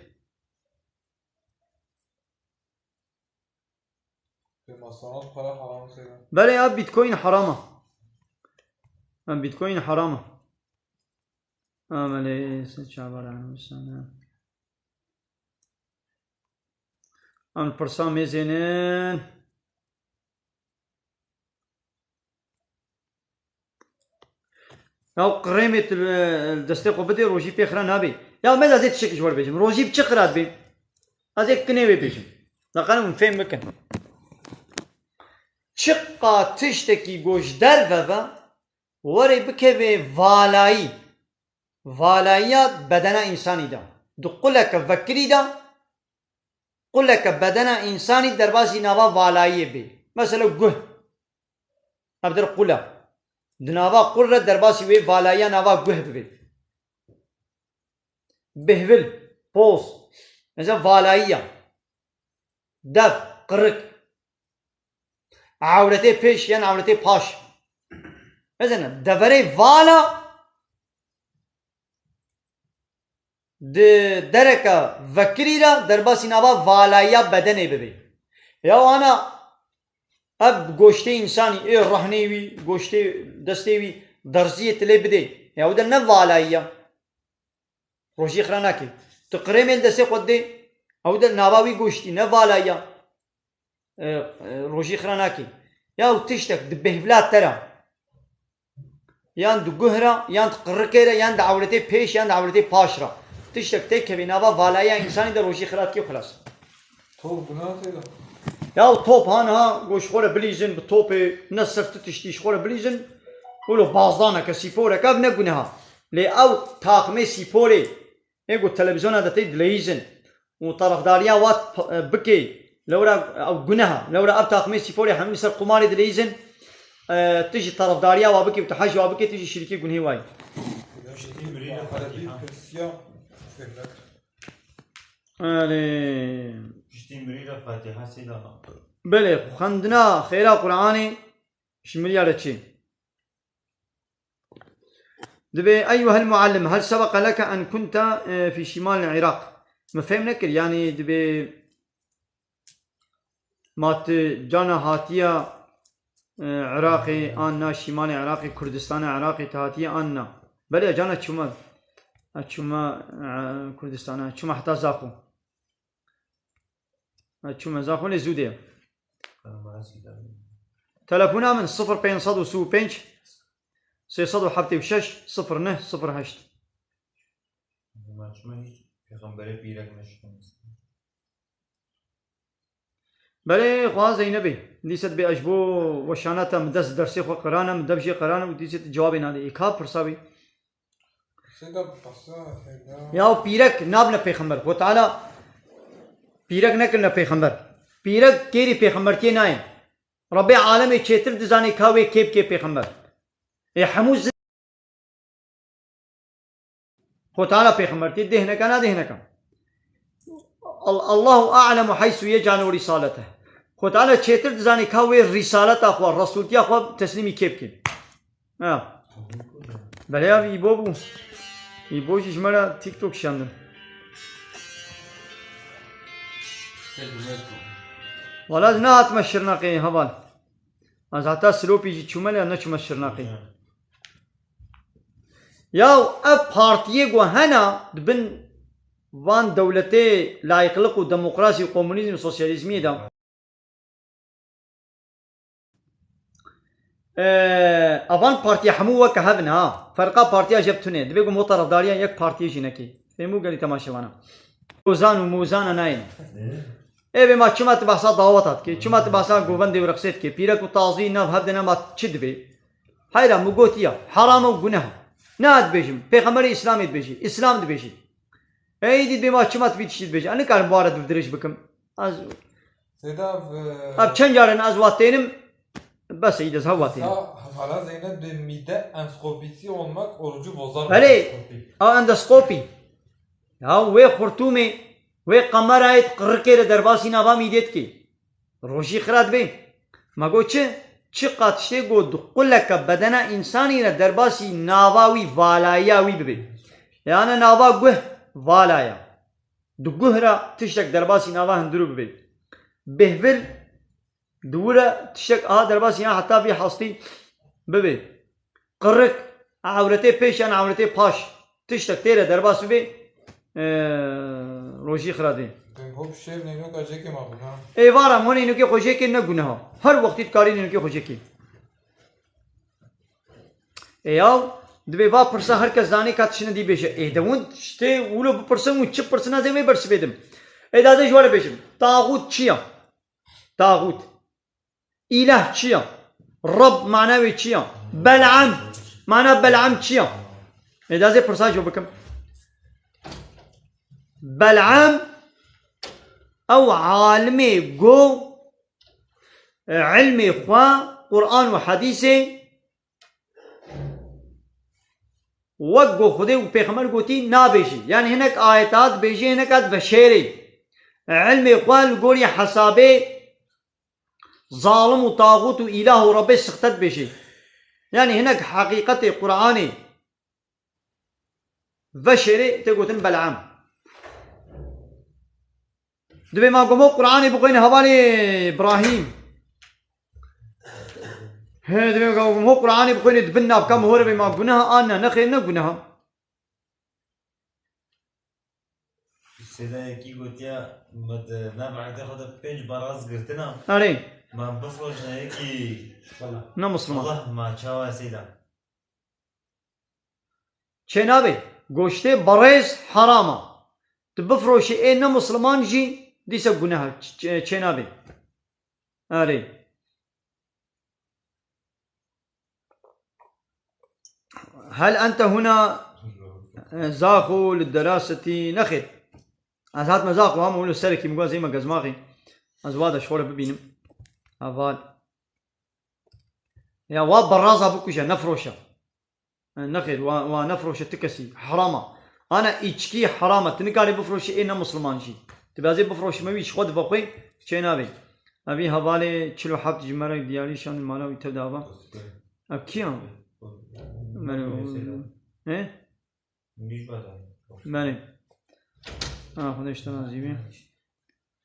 المصارات حرام حرام سيدا بلي اب بيتكوين حرامة اب بيتكوين حرامة مالي سر شعبان وسام ام البرسام ميزينين او قريمة الدستيق وبدي روجي بيخران هابي يا ماذا زيت شك جوار بيجم روجي بتشخرات بي هذيك كنيوي بيجم لقنا من فين مكان شقة تشتكي جوش درفة وري بكبي فالايات بدنا إنساني دا دقلك فكري دا قلك بدنا إنساني درباسي نوا فالاي بي مثلا جه أبدر قلا دناوا قرة درباسي وي فالايا نوا جه بي بهول بوس مثلا فالايا دف قرق عورتي پیش يعني عورتي پاش مثلا دفري فالا دركا فكريرا درباسي نابا فالايا بدني ببي يا انا اب گوشتي انساني اي رهنيوي گوشتي دستيوي درزيه تلي بدي يا ودا نفالايا روشي خراناكي تقريمل دسي قدي او دا ناباوي گوشتي نفالايا روشي خراناكي يا وتشتك دبهفلات ترى يان دو گهرا يان قركيرا يان دعولتي پیش يان دعولتي پاشرا تشتك تك بنابا فالايا انساني دا روشي خرات كي خلاص توب بنا سيدا يا توب هانا گوش خوره بليزن بتوب نصر تتشتيش خوره بليزن ولو بازدانا كسيفورة كاب نقولها لي او تاخمي سيفوري ايقو التلفزيون هذا تيد ليزن وطرف داريا وات بكي لورا او جنها لورا اب تاخمي سيفوري حمل سر قماري دليزن تجي طرف داريا وابكي وتحج وابكي تجي شركي جنهي واي حربي كرسيا فهمك جتي مريرة فاتحة سيدانا بله خندنا خيرا قرآني شملي على شيء دبي أيها المعلم هل سبق لك أن كنت في شمال العراق ما فهمناك يعني دبي مات جانا هاتيا عراقي أنا شمال عراقي كردستان عراقي تهاتيا أنا بله جانا شما كردستان شما حتى زاخو شما زاخو لزودية تلفونا من 0505 376 0908 ما شما هيك پیغمبر پیرک نشکن بله خواه زینبی دیست به اجبو وشانتا مدس درسی خو قرانم مدبجی قرانم و دیست جوابی ناده ایکا پرساوی سيدا بسا سيدا یا پیرک نابنا پیغمبر خود تعالی پیرک نکلنا پیغمبر پیرک کیری پیغمبر تی نایم رب عالم چیتر دزانی کاوی کیب کی پیغمبر ای حموز خود تعالی پیغمبر تی دهنه کنا دهنه کن الله أعلم حيث يجعل رسالته خود تعالی چیتر دزانی کاوی رسالت اخوار رسولتی اخوار تسلیمی کیب کی بله یا ایبو ایبوشش مرا تیک توک شاندن ولا نه حتما شرناقی هوال از حتی سلوپی جی چومل یا نه چوم شرناقی یا اب پارتیه گو هنا دبن وان دولته لایقلق و دموکراسی و کمونیزم و سوسیالیزمی دا اوان پارتی همو وک هبنا فرقا پارتیا جبتونه دبیگو مو طرفداریا یک پارتی جنکی فهمو گلی تماشاوانا موزان و موزان ناین ای ما چمات بحثا دعوتات کی چمات بحثا گوبند و رقصت کی پیرک و تازی نو هبدنا ما چد بی حیرا مگوتیا حرام و گناه ناد بیشم پیغمبر اسلامی بیشی اسلام دی بیشی ای دی ما چمات بیتشید بیشی انا کار مبارد بدرش بکم از سيدا اب چند جارن از واتینم بس iyi de havvatayım. Hala Zeynep de mide enskopisi olmak orucu bozar. Öyle. Endoskopi. Ya ve kurtumi ve kamerayet kırkere derbasi nava midet ki. Roji kırat bey. Mago çi katışte godu. Kullaka bedena insani derbasi navawi valayawi bey. Yani nava guh valaya. Du guhra tiştek derbasi nava hinduru bey. Behvel دورة تشك درباس يعني حتى في حصتي ببي قرك عورتي بيش أنا عورتي باش تشتك تيرة درباس ببي روشي خرادين هو شيء نينو كاجيكي ما بنا اي وارا موني نوكي خوشيكي نگونها هر وقت تكاري نوكي خوشيكي اياو دبي با پرسا هر کس داني كاتشنا دي بيشه اي دون شتي ولو بپرسم و چه پرسنا زي مي برس بدم اي دازه جواره بيشم طاغوت چيا طاغوت إله چيا رب معناوي چيا بلعم معنى بلعم چيا إذا زي برساجو بكم بلعم أو عالمي جو علمي خوا قرآن وحديثي وقو خدي وبيخمر قوتي نابيجي يعني هناك آياتات بيجي هناك بشيري علمي خوا القوري حسابي ظالم وطاغوت وإله وربي سختت بشي يعني هناك حقيقة قرآني بشري تقولن بلعام دبي ما قومو قرآن بقين هوالي إبراهيم هي دبي ما قومو قرآن بقين دبنا بكم هو ربي ما قناها أنا نخير نقناها سيدا کی گوتیا مد نه بعد خود پنج براز گرتنا أري ما بفروش نه کی والله نا مسلمان الله ما چاوا سيدا چنابي گوشته برز حرامه تبفروشي إيه نا مسلمان جي ديسا قناها چنابي أري هل أنت هنا زاخو للدراسة نخير أزهات مزاق وهم أقول السلكي مقول زي ما قزماغي أزواده شوره ببينم أفاد يا واب برازها بكوشة نفروشة نخير ونفروشة تكسي حرامة أنا إيشكي حرامة تنقالي بفروشة إينا مسلمان شي تبقى زي بفروشة ما بيش خود بقوي شينابي أبي هبالي تشلو حبت جمرك ديالي شان المالاوي تدابا أبكيام إيه مش بدا ماني خدش تنازيبي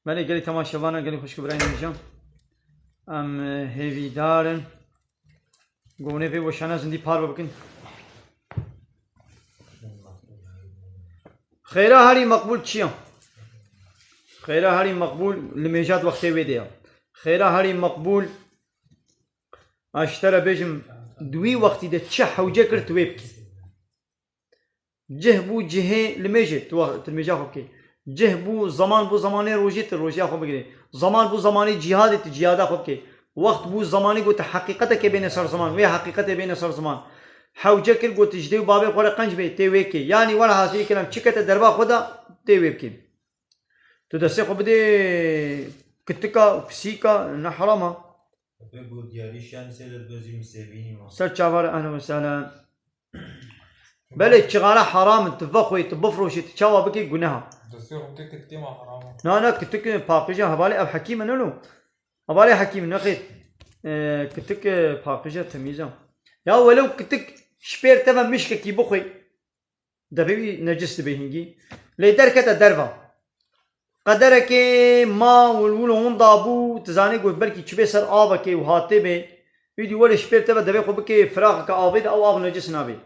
مالي قالي تماشاوانا قالي خوش كبراين نجام ام هيفي دارن قوني في وشانا زندي بار بكن خيرا هاري مقبول تشيا خيرا هاري مقبول لميجات وقتي ويديا خيرا هاري مقبول اشترى بيجم دوي وقتي ده تشح وجكر تويبكي جه بو جهه لميجه تلميجه خوكي جه بو زمان روجي خو بگیری زمان بو زمانی جهاد خوكي وقت بو زمانی گوت حقیقت که بین سر زمان و حقیقت بین سر زمان حوجه کل گوت جدی باب خور قنج به تی وکی یعنی ولا حاصل کلام چکت دربا خدا تی وکی تو دسه خو بده کتکا فسیکا نه حرامه بقول ديالي شان سيدا بزي مسيبيني ما سر چاور اهلا وسهلا بله چغاله حرام تفخوي تبفروشي تشاوا بكي گناها تصير ممكن كلمة حرام نا كتك باقجة هبالي أب حكيم نلو هبالي حكيم نخيت كتك باقجة تميزة يا ولو كتك شبير تبا مشكة كي بخوي دبي نجس بهنجي ليدر كتا درفا قدرك ما والولو هون ضابو تزاني قلت بلكي تشبه سر آبك وهاتي بي يدي ولا شبير تبا دبي خو بكي فراغ كآبيد أو آب نجس نابي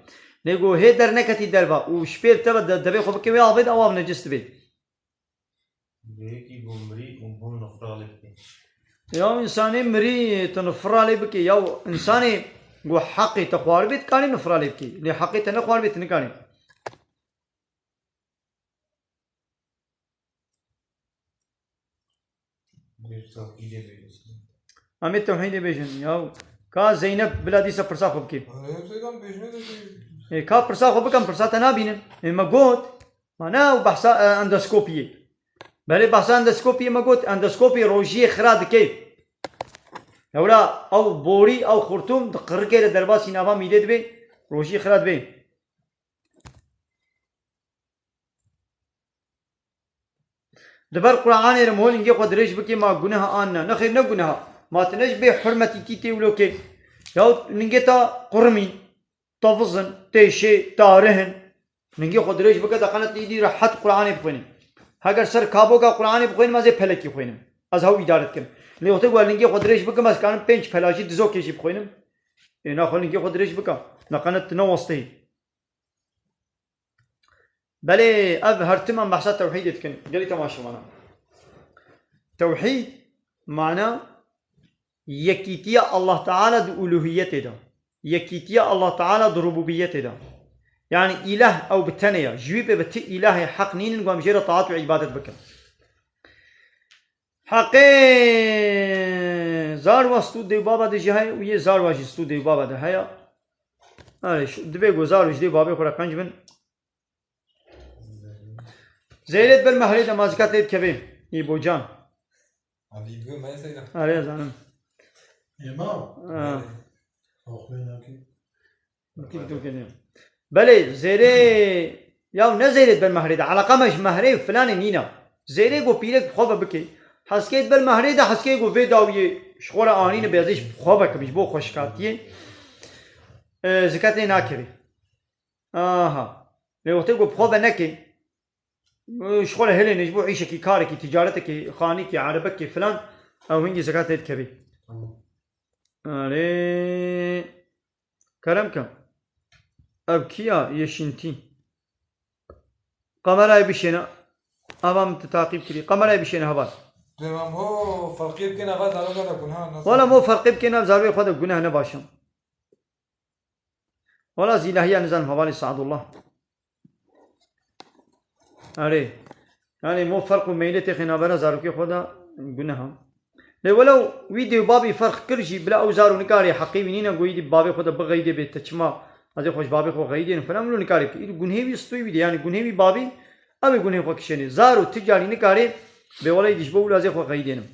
نيجو هيدر نكتي دربا وشبير تبا دبي خو بكي آبيد أو آب نجس بي بيكي بومري وبوم نفرالك يا إنساني مري تنفرالي بكي يا إنساني جو حقي تخوار بيت كاني نفرالي بكي لي حقي تنخوار بيت نكاني أمي توحيد بيجن يا كا زينب بلادي سبرسا خو بكي كا برسا خو بكم برسا تنابين ما قوت أنا وبحثا اندوسكوبي بله بحثا اندوسكوبي ما قلت اندوسكوبي روجي خراد كيف هولا او بوري او خرطوم دقر كده درباسي نافا ميدد بي روجي خراد بي دبر قرآن رمول انجي قد ريش بكي ما قناها آنا نخير نقناها ما تنش بي حرمتي تيتي ولوكي ياو ننجي تا قرمي تفظن تيشي تارهن ننجي قد ريش بكي دقنت ايدي رحت قرآن بخويني اگر سر کابو کا قرآن بخوین مازه پلکی خوینم از هاو ادارت کم لیوته گوالنگی خودریش بکم از کانم پنج پلاجی دزو کشی بخوینم اینا خولنگی خودریش بکم نقنت نو وسطی بله اب هرتم بحث توحید کن جلی تماشا معنا توحید معنى يكيتيا الله تعالى بألوهيته ده يكيتيا الله تعالى بربوبيته ده يعني إله أو بتنيا جويب بت إله حق نين نقوم جيرة طاعات وعبادة بكم حقي زار واستو دي بابا دي جهاي ويه زار واجي استو دي بابا ده هيا شو دبي گزار وجدي بابا خورا کنج بن زيرت بالمحلي ده مازكات ليت كبيم يبو جان أبي بقول ما يصير عليه زانم إمام أخوينا كيف تقول كده بله زيري ياو نزيرت بالمحلي ده على قمش مهري فلان نينا زيري جو بيرك خوبه بكي حسكيت بالمهري ده حسكيت جو في داوي شغل آنين بيزيش خوبه كبيش بو خوشكاتيه زكاتي ناكري لو تقول خوبه نكي شغل هلين يجبو عيشك كارك تجارتك خانيك عربك فلان او هنجي زكاة الكبي علي كرمك ابكيا يشنتين قمراي بشينا ابام تتعقيب كري قمراي بشينا هبال تمام هو فرقي بكنا غاز على غدا كنها ولا مو فرق بكنا بزاروي خذ قناه نباشم ولا زي هي نزل حوالي سعد الله عليه يعني مو فرق ميلتي خنا برا زاروكي خدا قناها ولو ويديو بابي فرق كرشي بلا اوزار ونكاري حقي منينا قويدي بابي خدا بغيدي بتشما هذا خوش بابي خو غيدي فنعملوا نكاري قنهي بيستوي بدي يعني قنهي بابي ابي قنهي خو كشني زارو تجاري نكاري بولاي ديش بولا زي خو غيدينم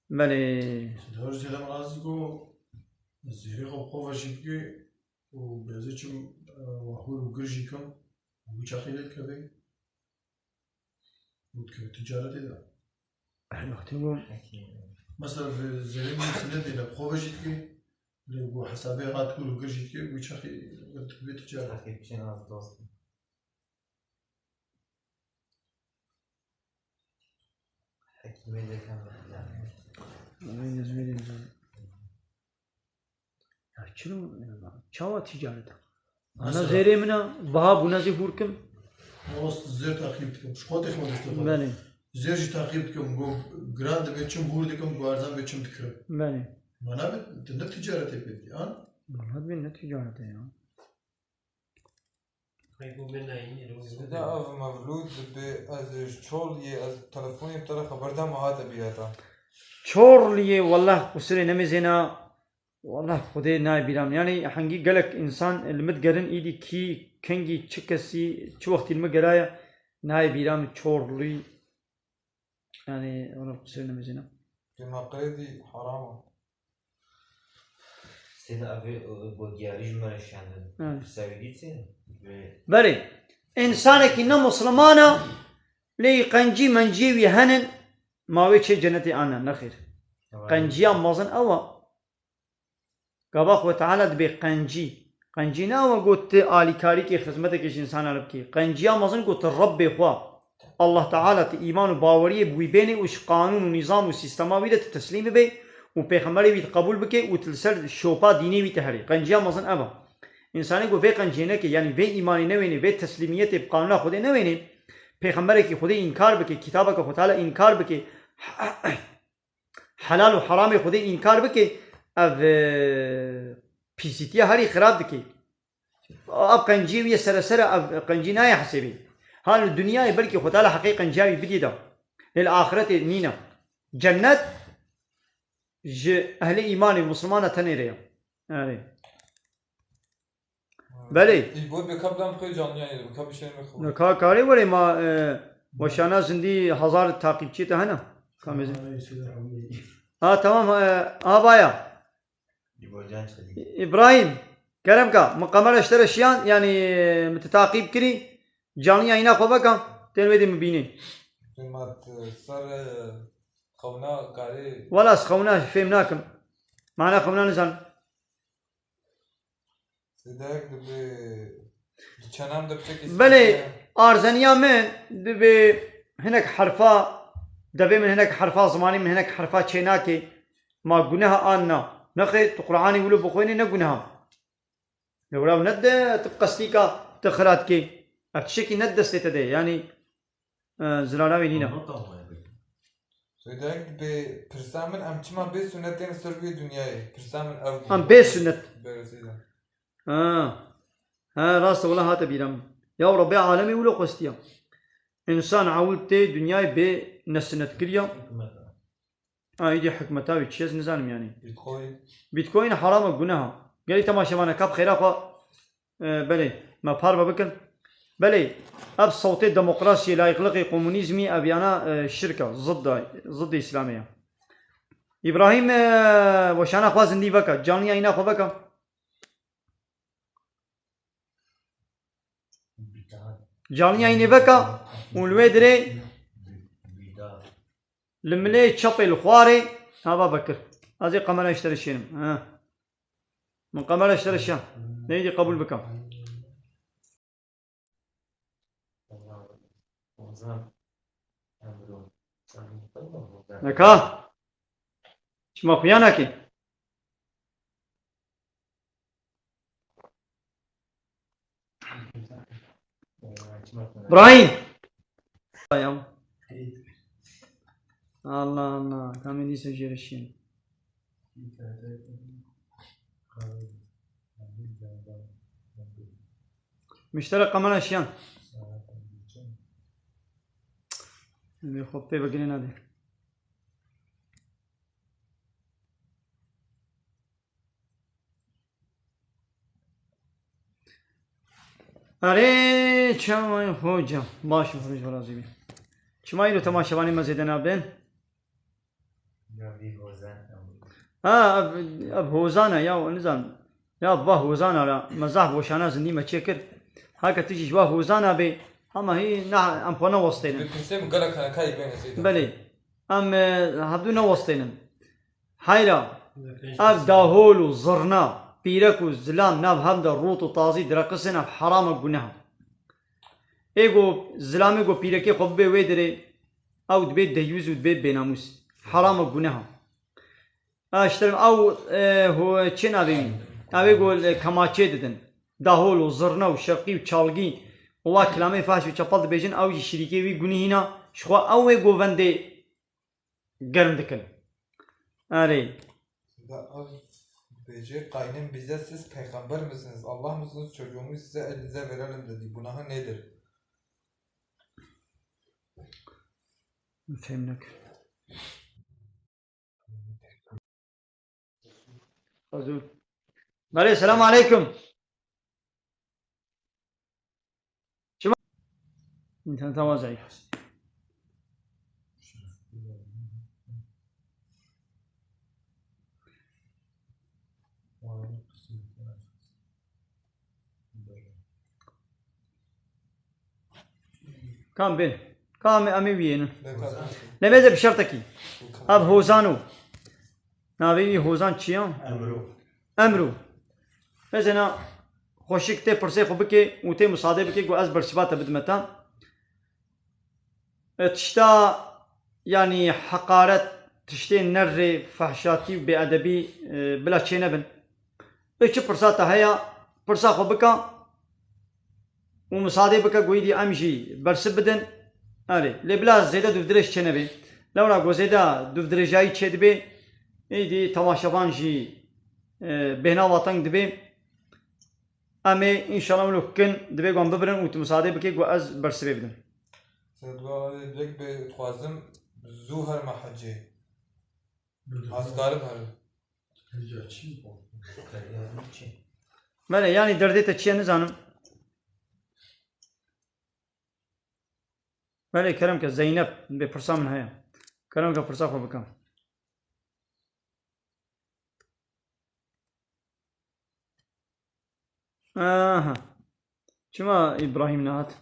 بله دور زیادم رازی کو زیری خوب خوب شدی و بعضیچم وحول و گرجی کم و چاقیلت کبی بود که تجارت ده احنا مثلا في زیری می‌سنده دیدم خوب شدی لو حسابي غاد تقول و گرجی که و چاقیلت کبی تجارت أخي بشينا از دوست حكيمي اللي كان شو تجارة أنا زيري منا بها بنازي فوركم وسط زیر تأخیر کم شو تخمه دستم بله زیر جی تأخیر کم گو گراند بیچم بورد کم گوارزان بیچم تکرم بله مانا بت تنك تجارت بيدي آن والله بين تجارة يا ده أف مولود از شغل از تلفنی بتره خبر ده مهات بیاتا شور لي والله قصري نمزنا والله خدي ناي بيرام يعني حنجي قالك إنسان المتقرن إيدي كي كنجي تشكسي شو وقت المقرايا ناي بيرام شور لي يعني والله قصري نمزنا بما قيدي حرامه سيدا أبي بودياريج مرش يعني سويدي سين بله إنسانك إنه مسلمانا لي قنجي منجي ويهنن ما ويش جنتي أنا نخير قنجيا مازن أوا قباخ وتعالى بقنجي قنجي ناوا قلت آلي كاريكي خدمتك إيش إنسان عربكي قنجيا مازن قلت الرب إخوا الله تعالى إيمان وباورية بويبيني وش قانون ونظام وسيستما ويدا تسليم بي وبيخمري بيت قبول بكي وتلسل شوبا ديني بيتهري قنجيا مازن أبا إنساني قو في قنجينك يعني في إيماني نويني في تسليمية بقانون خدي نويني بيخمرك خدي إنكار بكي كتابك خد تعالى إنكار بكي حلال وحرام خدي إنكار بكي أف بيسيتيا هاري خراب بكي أب قنجي سرسرة أب قنجي نايا حسبي هال الدنيا بلكي خد تعالى حقيقة جاوي بديدا للآخرة نينا جنة أهل إيمان المسلمان تنيريا بله بود بکبلم خیلی جانیایی بکب بشین میخوام کاری ولی ما وشانا زندی هزار تعقیبچی ته نه کامزن تمام بايا ابراهيم كلامك مقامر اشترى شيان يعني متتعقيب كري جانيا هنا خوبك تلويدي مبيني مات صار خونا كاري ولا سخونا فهمناكم معنا خونا نزل سيدك دبي چنام دبچك بله ارزانيا من دبي هناك حرفا دبي من هناك حرفا زماني من هناك حرفا تشيناكي ما قناها آنا نخي قرآني ولو بخويني نقناها لو ند تبقى تخراتكي أكشكي ند استيتدي يعني زلالاوي نينا سيدك دبي برسامن ام چما بي سنتين سربي دنياي برسامن او ام بي سنت برسيدا ها راست والله هات بيرم يا ربي عالمي ولو قستيا إنسان عولتي دنياي بي نسنت كريا يجي حكمتها وتشيز نزالم يعني بيتكوين حرام قناها قال لي تماشى معنا كاب خيراقة بلي ما بحاربة بكن بلي أب صوتي الديمقراطية لا يخلقي كومونيزمي أبيانا شركة ضد إسلامية إبراهيم وشانا خوازن دي بكا جانيا إنا خو بكا جانيا إني بكا والويدري الملي تشطي الخواري هذا بكر هذه قمر اشتري الشيء من قمر اشتري الشيء نيجي قبول بكم Neka? Şma xuyana ki? İbrahim! Ya. Allah Allah. Kamil ise jerişin. مشترك كمان اشياء اللي خطي بقولنا هذه اره چمای خوجا باش فرج برازی بی چمای رو تماشاوانی مزیدنا بین اب هوزانه یا نزان یا با هوزانه را مزاح وشانا زندی ما چکر هاك تيجي جوا هوزانا بي اما هي ام فنا وسطين بالكنسيم قالك انا كاي بين سيدي بلي ام هبدونا وسطين هايلا اب داهول وزرنا بيرك وزلام ناب همدا روط وطازي درقسنا حرام قناها ايغو زلامي غو بيركي خبي ويدري او دبيت ديوز ودبيت بيناموس حرام قناها اشترم او هو چنا بين ابي يقول كماچه ددن داهول وزرنا وشرقي وچالگي والله كلامي فاش وچپل بيجن او شريكي وي گنيهنا شخوا او گووندي گرم دكن اري Bece kaynem bize siz peygamber misiniz? Allah mısınız? Çocuğumu size elinize verelim dedi. Günahı nedir? فهمناك أزول عليه السلام عليكم شو انت تواضعي كم بين كم أمي وين لماذا بشرطك أب هوزانو نبي هوزان چیان امرو مثلا خوشک ته پرسه خوب که و ته مصادف که گو از برسبات بدمتا تشتا يعني حقارت تشتي نر فحشاتي وبأدبي بلا شيء نبن بيش برسات هيا برسا خوبك ومصادف بك قويدي امشي برسبدن علي لبلا زيادة دفدرش شيء نبي لو لا قو زيادة دفدرجاي شيء دبي ایدی تماشاوان جی بهنا وطن دبی امی انشالله ملو کن دبی گام ببرن و تمساعده بکی گو از برسبه بدن Sedva direkt be twazım zuhar mahacı. Asgarım her. بله yani derdi te çiye nizanım بله کرم که زینب به پرسا من هیا کرم که پرسا خو بکم Aha. Şuma İbrahim Nahat.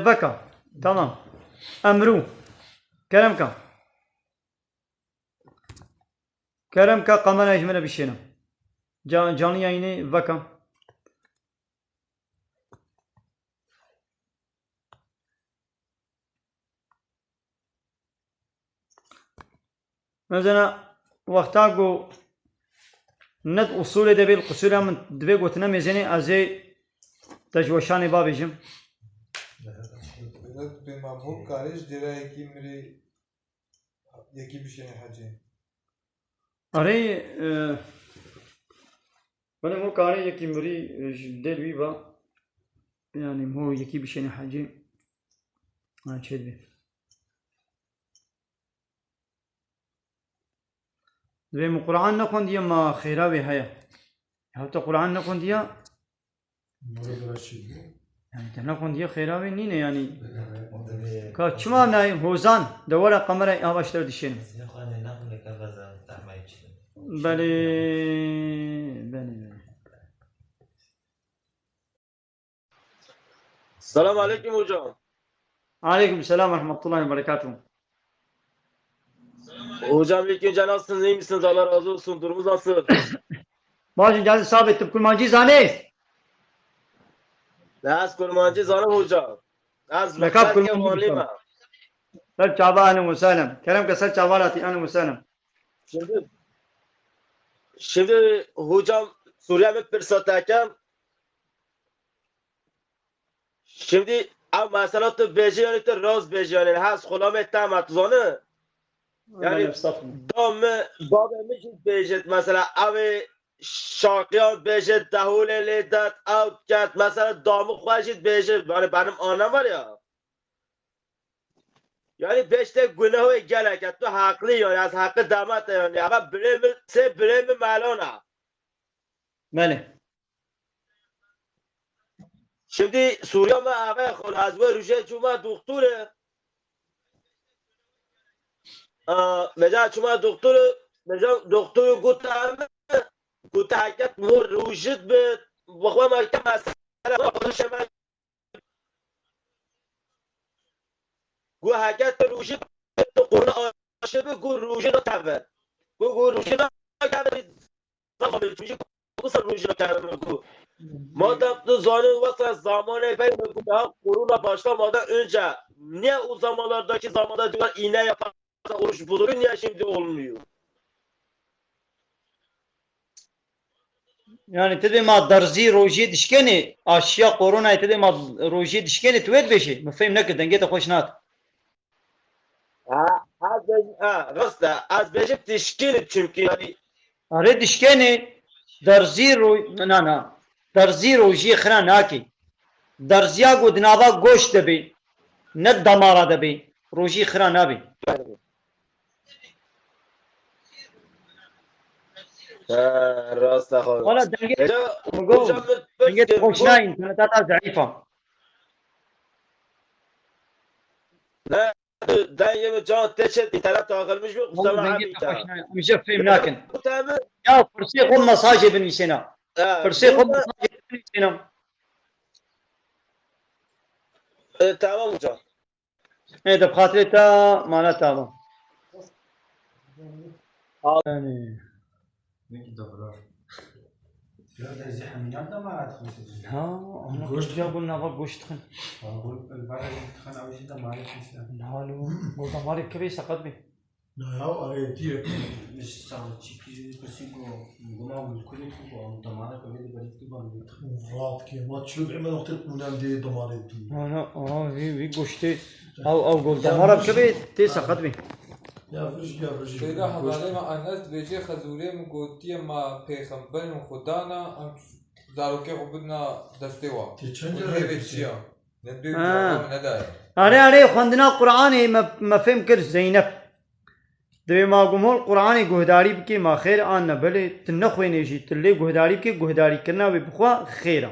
Vaka. Tamam. Emru. Keremka. Keremka kamera ecmene bir şeyine. Canlı yayını vaka. Mesela vakta go ند اصول دبی القصور من دبی گوتنا میزنی از تجوشان بابیجم Evet be mabuk karış dira yeki bir şey hacı. اره من مو کاری یکی مری دل بی با یعنی مو یکی بشینی حاجی چه بی دوی مو قرآن نخوندی ما خیره بی هیا حتی قرآن نخوندی yani te نخوندی خیره بی نینه یعنی که چما نای هوزان دوره قمره آواشتر دیشینم بله بله Selam aleyküm hocam. aleyküm selam ve rahmetullahi ve berekatuhu. Hocam ilk önce nasılsınız? İyi misiniz? Allah razı olsun. Durumunuz nasıl? Başın geldi sabit tıpkı mancı zane. Neyse kurmancı zanım hocam. از لکاب مقصد کل که من والیمه. سر چابا اهلا وسهلا كلام كسر چابالاتي اهلا وسهلا Şimdi hocam Suriye mi pırsatakem? Şimdi ama mesela tu bejiyani tu roz bejiyani has khulame tamat zone. Yani dam babamı bejet mesela abi şakiyan bejet dahule ledat out kat mesela damı khoşit bejet yani benim anam var ya. Yani beşte günahı gelek tu haklı yani az hakkı damat yani ama bilemi malona. بله Şimdi Suriye mi ağabey khulaz ve rüje cuma doktoru mesela cuma doktoru gutaket mur rujit be bakma maktem mesela konuşamam guhaket rujit Kur'an aşıbı gur rujit tabi gur rujit tabi zaman rujit kusar rujit tabi Madem tu zanın varsa zamanı ben daha korona başlamadan önce niye o zamanlardaki zamanda diyorlar iğne yaparsa oruç bulur niye şimdi olmuyor? يعني تدري ما درزي روجي دشكني اشياء كورونا تدري ما روجي دشكني تويت بشي مفهم نكد دنجيت خوشنات Az becep teşkil çünkü yani اريد دشكني درزي رو نا نا درزي روجي خنا ناكي درزيا قدنابا گوش دبي ند دمارا دبي روجي خنا نابي راست خواهد ولا دنجيت hocam دنجيت خوشناين كانت ضعيفه ne dayım can teşet bir taraf takılmış mı? والله Kusama دنجيت abi ta. خوشناين مش فهم لكن Bu tamam. يا فرسي قوم مساجد بن سنه فرسي قوم مساجد بن سنه Tamam hocam. ايه ده بخاطر تا معناتها يعني Ne ki davrar? لا ده زحمة من عندنا ما عاد خمسة. ها انا قشط. جابوا لنا قشط خن أقول البلد تخنا أول شيء ده ما عاد خمسة. نالو قلت ماري كبيسة قدمي لا هاو أريدي مش صار تشيكي بسيكو قلنا بالكل كوكو أم دمارة كبير بريد تبان رات كي ما تشوف عمل وقت من عندي دمارة دي. انا في قشتي او قلت مارا كبير تيسة قدمي يا فرج. پیدا حواله ما انس بیجه خزوره من گوتی ما پیغمبر خدا نا زاروکه خودنا دسته وا تيجي هی چیا ندی جواب نداره اري خندنا قرآني ما فهم كر زينب دبي ما قمول قرآني قهداري بكي ما خير آن بلي تنخوي نيجي تلي قهداري بكي قهداري كرنا ببخوا خيرا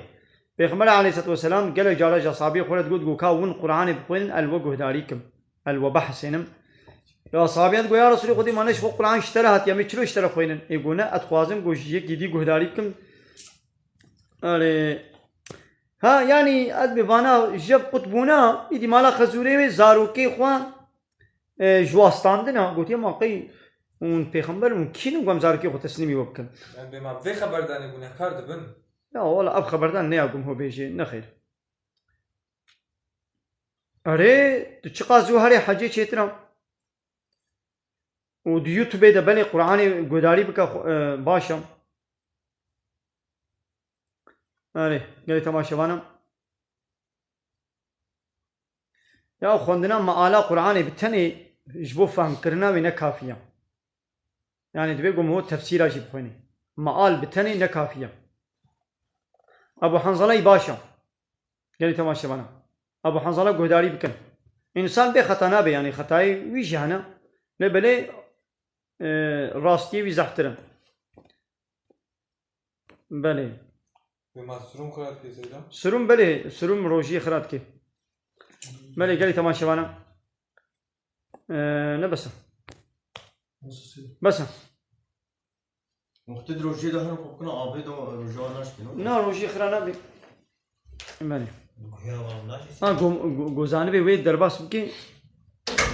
بيغمر عليه الصلاة والسلام قال جالا جصابي خولت قد قوكا ون قرآني بخوين الو قهداريكم الو بحسنم يا صابيان يا رسولي خدي ما نشوف القرآن اشتراهات يا متشلو اشترى خوينن يقولنا اتخوازم قوش جدي قهداريكم أري ها يعني أدبي بانا جب قطبونا يدي مالا خزوري زاروكي خوان جواستاندنا قلت يا ماقي اون پیغمبر اون کینو گم زاروكي خو تسليمي وبكن من به ما وی خبردانی گونه کرد بن لا والله اب خبردان نياقم هو بيجي نخير أري تشقا زوهري حاجي چيتنا و يوتيوب ده بني قرآني قداري بك باشم أري قالي تماشوانا يا خوندنا معالا قرآني بتني جبو فهم كرنا وينا كافية يعني تبيقوم هو تفسير جيب خويني معال بتني نكافية أبو حنظلة باشا قالي تماشوانا أبو حنظلة قداري بكن إنسان بي خطانا بي يعني خطاي ويجهنا لبلي راستي ويزحترم بله به ما سروم کرد که سیدا سروم بله سروم روجي خرات كي بله قالي تماشوانا نبسه بس مختد روجي ده هنو كوكنا عبيد ورجوع ناشتي نو؟ نا روجي خرانا بي بله هي والله ناشتي گوزانه بي وي درباس بكي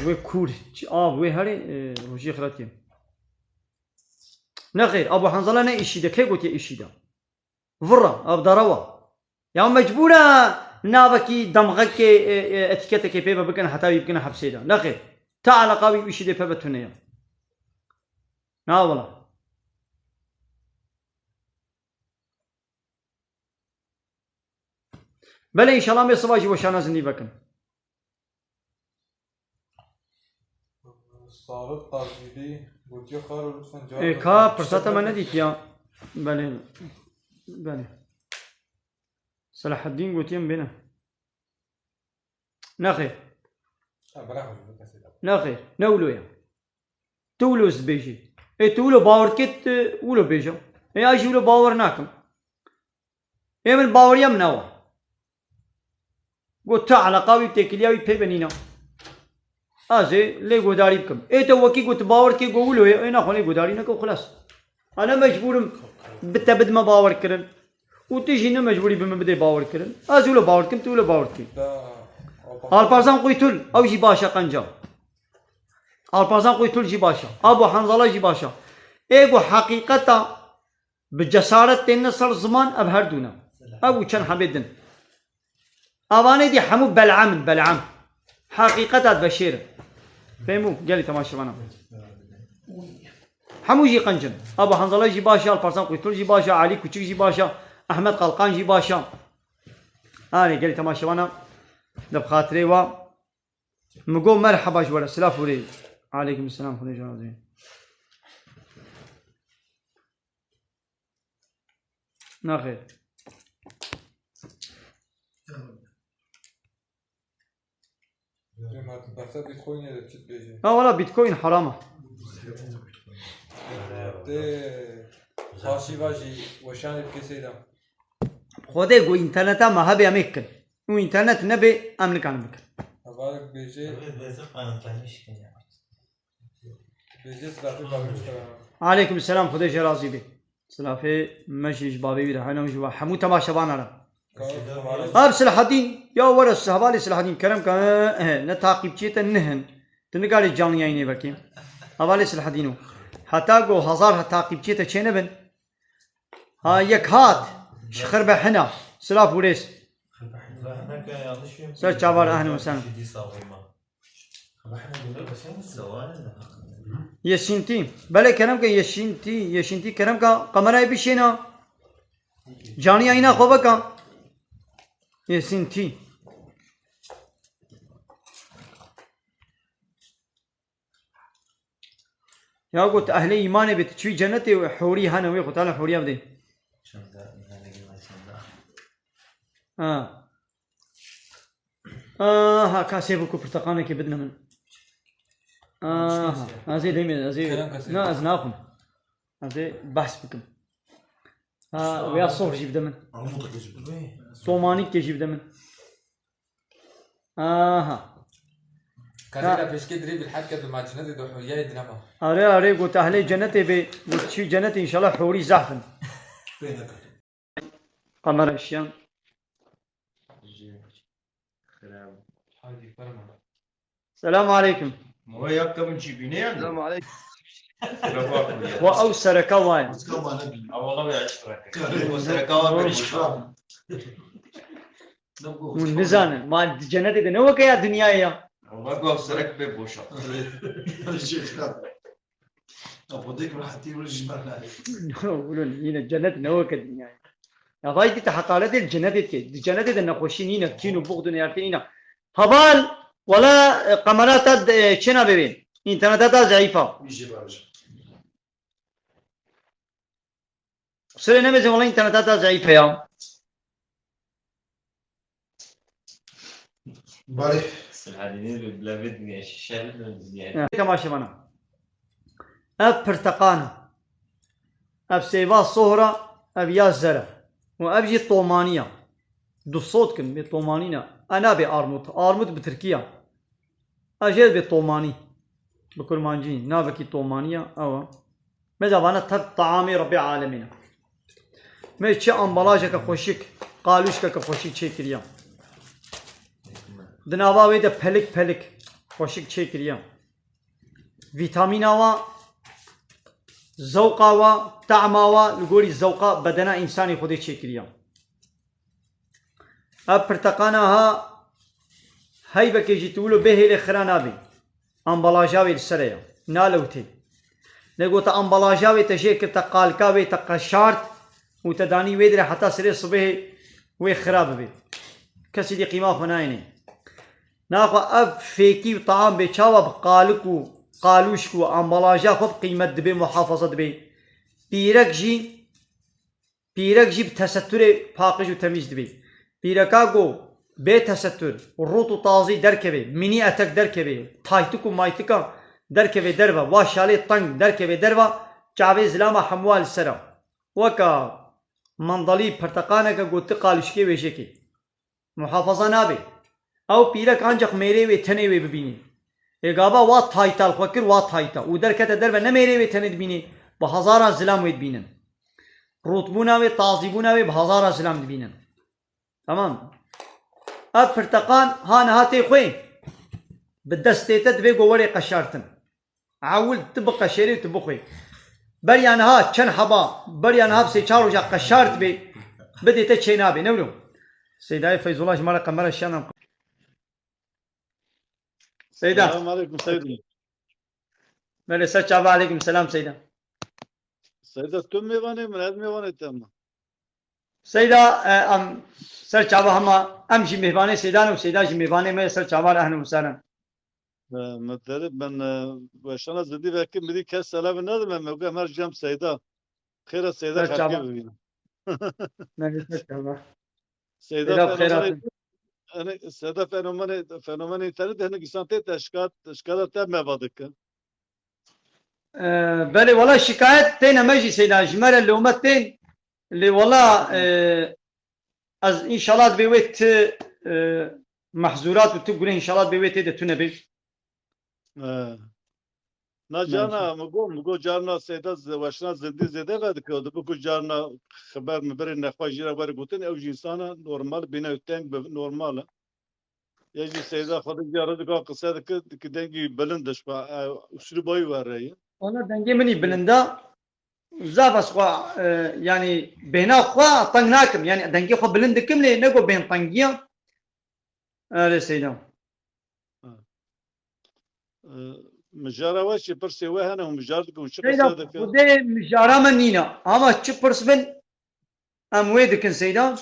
وي كور وي هاري روجي خرات كي نخير ابو حنظله نه ايشيده كي قلت يا ايشيده فرا اب دروا يا مجبوره نابكي دمغك اتكتك بيبا بكن حتى يمكن حبسيدا لا خير تعال قوي وش دي بيبا تنيا نا والله بله ان شاء الله ما صباجي وشانا زندي بكن صارت تاجيدي قلت يا خار لطفا جواب إيه كا برساتا ما نديك يا بله بله صلاح الدين قلت يم بينا نخير نخير نولو يا تولو زبيجي إيه تولو باور كت ولو بيجو إيه أجي ولو باور ناكم إيه من باور يم نوا قلت تعال قوي تكلياوي بيبنينا أزي ليه قداري بكم إيه توكي قلت باور كي قولوا إيه ناخذ قداري نكو خلاص أنا مجبور بتبد ما باور كرن وتجينا مجبوري بما بدي باور كرن أزي ولا باور كم تقول باور كي البارزان قيتول أو جي باشا قنجا البارزان قيتول جي باشا أبو حنظلة جي باشا إيه حقيقة بجسارة تنصر زمان أبهر دونا أبو كان حميدن أباني دي حمو بلعم حقيقة بشير فهموا قالي تماشى معنا حمو جي قنجن أبو حنظلة جي باشا البارزان قيتول جي باشا علي كوتشي جي باشا أحمد قلقان جي باشا أنا قالي تماشى معنا دب خاطري و مقول مرحبا جوال السلام فوري عليكم السلام فوري جوازين ناخير والله بيتكوين حرامه خاشي باجي وشان بكسيدا خودي قو انترنتا ما هبي امكن وانترنت نبي املك عن بك أبارك بيجي سلافي بابي عليكم السلام خودي جرازي بي سلافي مشي جبابي بي رحنا مش حمو تماشى بانا سلاح الدين يا ورس هبالي سلاح الدين كرم كان نتاقب تشيت النهن تنقال الجاني عيني بكي هبالي سلاح الدين حتى قو هزار تعقب تشيت تشينبن ها يكهات شخر بحنا سلاف وريس سر چاوار اهلا وسهلا يشنتي بله كرم کا يشنتي كرم کا قمرای بشینا جانی اینا خوبه کا يشنتي يا قلت اهل ايمان بتشوي جنتي وحوري هنا وي قلت له حوري ابدي ها كاسيبكو برتقانه كي بدنا من هذه دايما هذه لا ازناكم هذه بحث بكم ويا صوف جيب دمن صوماني كي جيب دمن كذا بيش كدري بالحكة مع جنتي دو حورية دنما اري قلت اهل جنتي قلت شو جنتي ان شاء الله حوري زحفن قمر الشام السلام عليكم السلام عليكم وأوسر كوان ونزان ما جنتي ده نو كيا دنيا يا يقولون هنا الجنة نو كدنيا يا ضايدي تحقالات الجنة الجنة ده نخوشين هنا كينو بغضون يارتين هنا هبال ولا قمرات شنا ببين انترنتات ضعيفة سوري نمزي والله انترنتات ضعيفة يا باري كما شفنا اب برتقانة اب سيفا صهرة اب يا زرع وابجي طومانية دو صوتكم بطومانينا انا بارمود بتركيا اجل بطوماني بكل مانجين نابكي طومانية او ماذا وانا طعامي ربي عالمنا ما تشي امبلاجك خوشك قالوشك خوشك شكريا دنابا ويدا پلك خوشك شكريا فيتامينا و ذوقا و طعما و لغوري ذوقا بدنا انساني خودي شكريا اب پرتقانا ها هی بکیجی تولو بهیل خرانابی امبالاجاوی السرية نالوتي لقوت امبالاجاوي تجي كتا قالكاوي تقشارت وتداني ويدري حتى سري صبح وخراب بي كسي دي قيمة فنايني ناخو اب فيكي وطعام بيشاوا بقالكو قالوشكو امبالاجا خب قيمة دبي محافظة دبي بيرك جي بتستر باقج وتميز دبي بيركاغو بتستر الروتو طازي دركبي مني اتك دركبي تايتكو مايتكا دركبي دربا واشالي طنق دركبي دربا جابي زلامة حموال سرا وكا منضلي برتقانك قلت قالوشكي ويشكي محافظة نابي او بيرك انجق ميري ويتني ويبيني اقابا وات تايتا الخوكر وات تايتا ودركتا دربا نميري ويتني دبيني بهزارا زلام ويدبينن روتبونا وطازيبونا بهزارا زلام دبينن تمام اب برتقان هان هاتي خوي بالدستيتا دبي قوري قشارتن عول تبقى شري وتبخوي بريان ها چن حبا بريان ها بسي چارو جا قشارت بي بدي تشينابي نولو سيداي فيض الله جمال قمر الشام سيدا السلام عليكم سيدي. مالي سلام عليكم السلام سيدا سيدة تم ميواني من هذا ميواني تم. سيدا ام سر چاوا هما ام جي مهباني سيدان وسيدا جي مهباني ما سر چاوا اهلا وسهلا مثلا من وشنا زدي بك مدي كاس سلام النادر من موقع مرجم سيدة خير السيدة سر چاوا خير بينا. مالي سر چاوا سيدة بخيرات أنا سيدة فنوماني ترد هنا قسمتي تشكالات تم بعدك. بلي والله شكايات تين مجي سيدا جمال اللومتين اللي والله از ان شاء الله بيوت محظورات وتقولين ان شاء الله بيوت تتونه بي نجانا مگو جارنا سيدة وشنا زندي زده قد كده بكو جارنا خبر مبرر نخواهی جرا بر گوتن او جنسانا نورمال بنا يتنگ نورماله يجي سيدة خود جارا دكا قصة دك دنگي بلندش با اسلوبای وره والله دنگي مني بلندا زافس خوا يعني بينا خوا طنقناكم يعني دنگي خوا بلندكم لي نقو بين طنقيا سيدا مجارة واشي برسي وهنا ومجارة وش سيدا قصة دك ودي مجارة منينا اما تشبرس بن ام ويدكن سيدا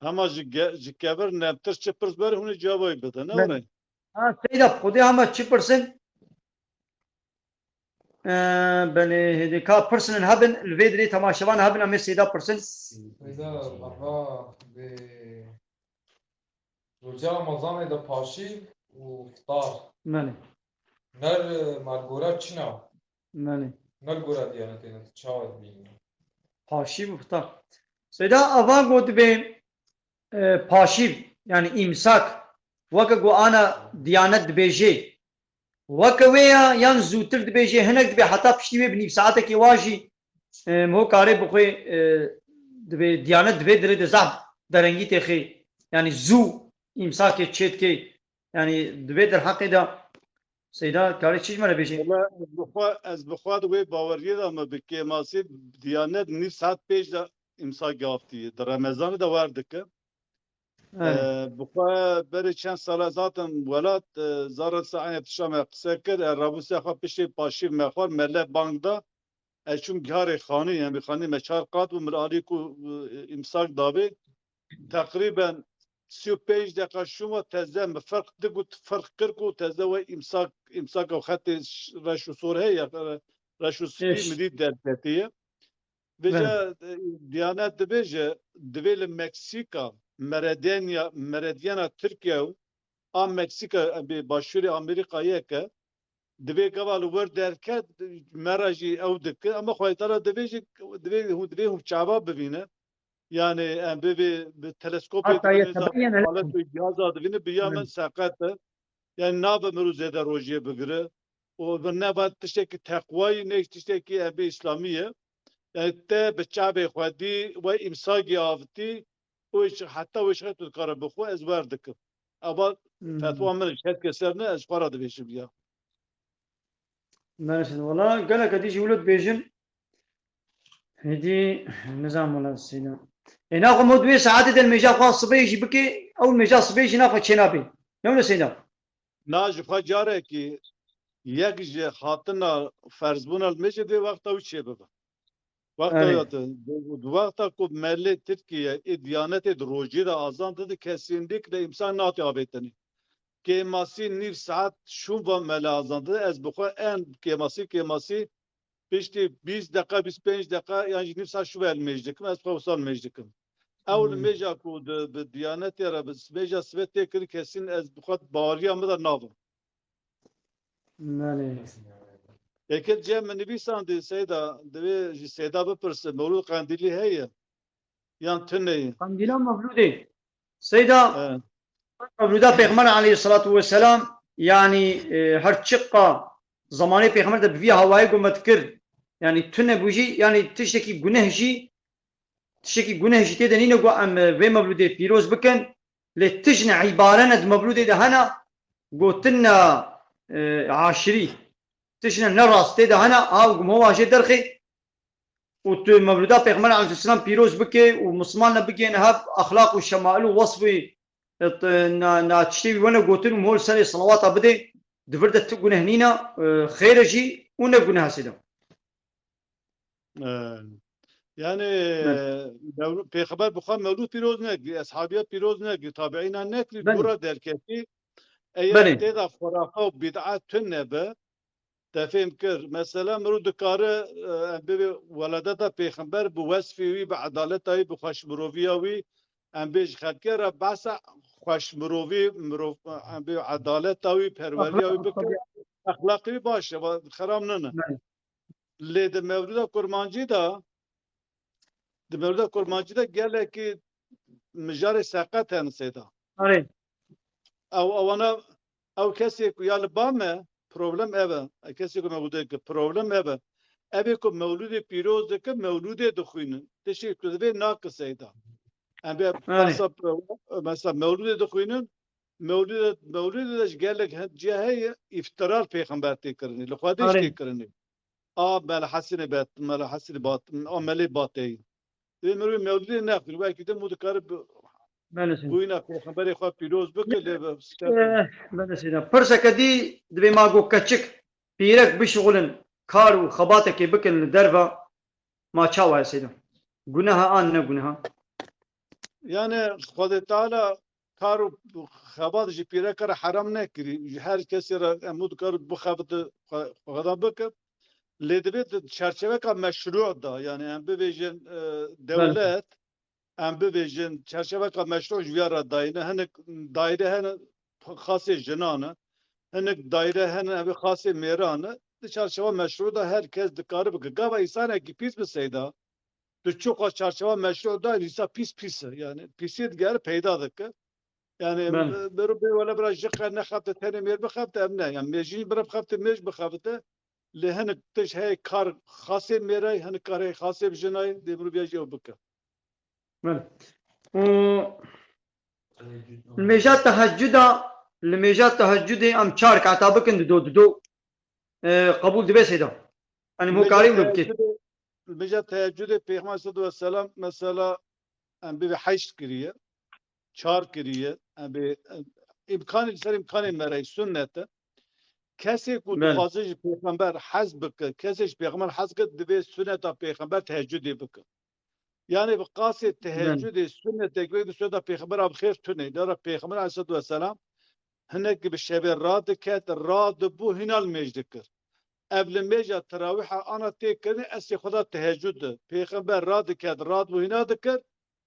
اما جكابر نبتر شبرس بر هوني جوابي بدن اوري سيدا خودي اما تشبرسن بله هديكا برسن هبن الفيدري تماشوان هبن امي سيدا برسن إذا مرة رجال رمضان إذا باشي وفطار مالي نر مرگورا چنا مالي نر گورا دیانتين تشاود بين پاشیب افتا سيدا افان قلت بين پاشیب يعني امساك وكا قو انا ديانت بيجي وكا ويا يان زوتر بيجي هناك دبي حتى بشتي بني ساعتك واجي مو كاري بخوي دبي ديانت دبي دري زعب درنجي تخي يعني زو امساك تشيت كي يعني دبي در حق ده سيدا كاري چيز مره بيجي والله از بخواد وی باوریه دا ما بکی ماسی دیانت نیف ساعت پیش دا امسا گافتی در رمضان دا وردک بخواد بری چند سال zaten ولات زار ساعت تشام قصه کرد رابوسی خواه پیشی پاشی مخوار مله بانکدا چون گهار خانی یعنی خانی مچار قات و مرالی کو امساک دابی تقریبا 35 دقیقه شما تزم فرق دقت فرق كركو تزوي امساك او خط رشو سوره يا رشو سبي مديد دلتيه بيجا ديانات بيجا دبل مكسيكا مرديانا تركيا ام مكسيكا بباشوري امريكا يك دبي قبل ورد دركت مراجي او دك اما خويترا دبي هم شعباب ببينه يعني ام بالتلسكوب حتى يتبين حالات الجهاز هذا بيعمل ساقات يعني ناب مروز هذا روجيه بقرا وبالنابات تشتكي تقوى نيش تشتكي ابي اسلاميه يعني تا بالشعب خدي وامساقي افتي وش حتى وش خدت القرب بخو ازوار دك ابا فتوى من الشهد كسرنا از فراد بيش بيا ماشي والله قال لك هديش ولد بيجن هدي نظام ولا السينا ناخذ مدوي ساعات الميجا خاص صبيجي بكي او الميجا صبيجي ناخذ شنابي نو سيدا ناج خجاره کی یک جه خاطنا فرزبون المجد دی وقتا و چه ببا وقتا أي. دو وقتا کو ملی ترکیه دیانت روجی دا آزان dedi kesinlikle imsan nati abeteni kemasi nif saat şu va meli azan dedi ez bu en kemasi pişti 20 dakika 25 dakika yani nif saat şu vel mecdikim ez profesör mecdikim اول میجا کو د دیانت را بس میجا سوت کری kesin ez bu bariya mı da navım مالي Eker cem nivîsan di seyda divê ji seyda bipirse mewlûd qandîlî heye yan tuneyê قنديلا مولودي سيدا مولودا پیغمبر عليه الصلاة والسلام يعني هر شقة زماني پیغمبر ده بفي هواي قمت كر يعني تنه بوجي يعني تشتكي گناه جي تيدا نينا قو ام في مولودي بيروز بكن لتجنع عبارنا مولودي ده هنا قوتنا عاشري تجنع نراس تيدا هنا هاو قم هو واجه درخي وت مولودا پیغمبر عليه السلام بيروز بكي ومسلمان بكي نهب اخلاق والشمائل ووصفي نا تشتي وانا قوتن مول سنه صلوات بدي دفرده تقنه نينا خيرجي ونا قنها سيدا yani peygamber bu mevlûd pîroz nekir ashabiyet pîroz nekir tabiîna nekir bura derketi eğer teda xurafa û bid'at tunne تفهم كر مثلا مرو دكاره ببي ولدتا پیغمبر بو وصفي وي بعدالتي بخوش مروفيا وي ام بيج خكره بس خوش مروفي مرو ام بي عدالتا وي پروريا وي بك اخلاقي باشه خرام نه لي د موجوده قرمانجي دا د موجوده قرمانجي دا قال كي مجاري ساقط انسيدا او انا او كسي يا لبامه problem eve kesi ko mevlude ke problem eve eve ko mevlude piroz de ke mevlude dukhinin teşekkür ederim nakısayda yani mesela mevlude dukhinin mevlude de gelek cihe iftirar peygamber tekrini lükhadiş tekrini mel hasine bat ameli batay ve mevlude ne yapıyor belki de mudkar bu yine peygamberi xwa piroz bikle بله سيدا فرصة كدي دبي ما قو كتشك بيرك بشغلن كار وخباتك بكن درفا ما تشاوها سيدا قناها آن قناها yani Xwedê Teala kar û xebat ji pîrekar heram nekirî her kesê re em dikar bixebite xwedan bike lê divê çerçeveka meşru da yani em bibêjin dewlet em bibêjin çerçeveka meşru ji ya re dayîne hinek daire hene xasê jinane hinek daire hene evê xasê mêrane di çerçeva meşru da herkes dikare bike gava îsanekî pîs bi seyda di çoka çerçeva meşru da îsa pîs yani pîsî digere peyda dike yani beru bê wele bira jiqe nexebite tenê mêr bixebite em ne yani mêjî bira bixebite mêj bixebite lê hinek tij hey kar xasê mêrayê hinek karê xasê bi jinayê dê birû bêjî ew bike الميجات تهجدا الميجات تهجدي ام شارك عتابكن دو قبول دبي سيدا يعني مو كريم بكي الميجات تهجدي Peygamber sallallahu aleyhi ve sellem mesela bir haç kiriye çar kiriye bir imkanı merey sünnete kesi ku duhazı peygamber haz bike kesi peygamber haz kı dibe sünneta peygamber teheccüd bike yani bu kaset teheccüd sünnet tekbir sünneta peygamber ab khair tüne dara peygamber aleyhissalatu vesselam hinek gibi şebe rad ket rad bu hinal mecdikir evli meca teraviha ana tekini esi khuda teheccüd peygamber rad ket rad bu hina dikir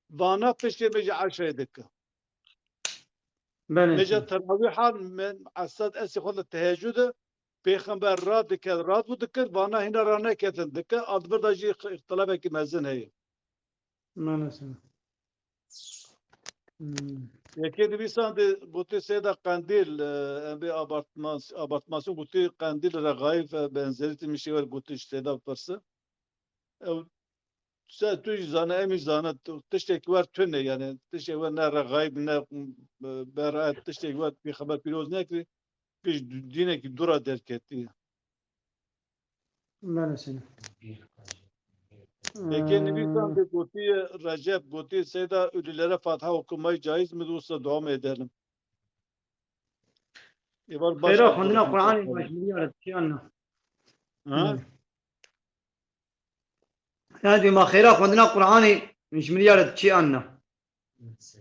vana peşe meca aşağı dikir meca teraviha men asad esi khuda teheccüd peygamber rad ket rad bu dikir vana hina rana ketin dikir adbir da ji ihtilaf ki mezin hey Yekê dibîsan de gotê sêda qendîl em bê apartmasyon gotê qendîl regaîf benzerî mişê wer gotê ji sêda bipirse ew tu jî zane em jî zane tiştekî wer tune yani tiştê wer ne regaîb ne beraet tiştekî wer pêxember pîroz nekirî pêş dînekî dura derketiye Peki Nibistan de Goti Recep Goti Seyda ölülere Fatiha okumayı caiz mi olsa dua mı edelim? İvar baş خيرا خندنا Abdurrahman قرآن Sarkari. مجموعة شيء عنا Ha? هذه ما خيرا خندنا قرآن مش مليار شيء عنا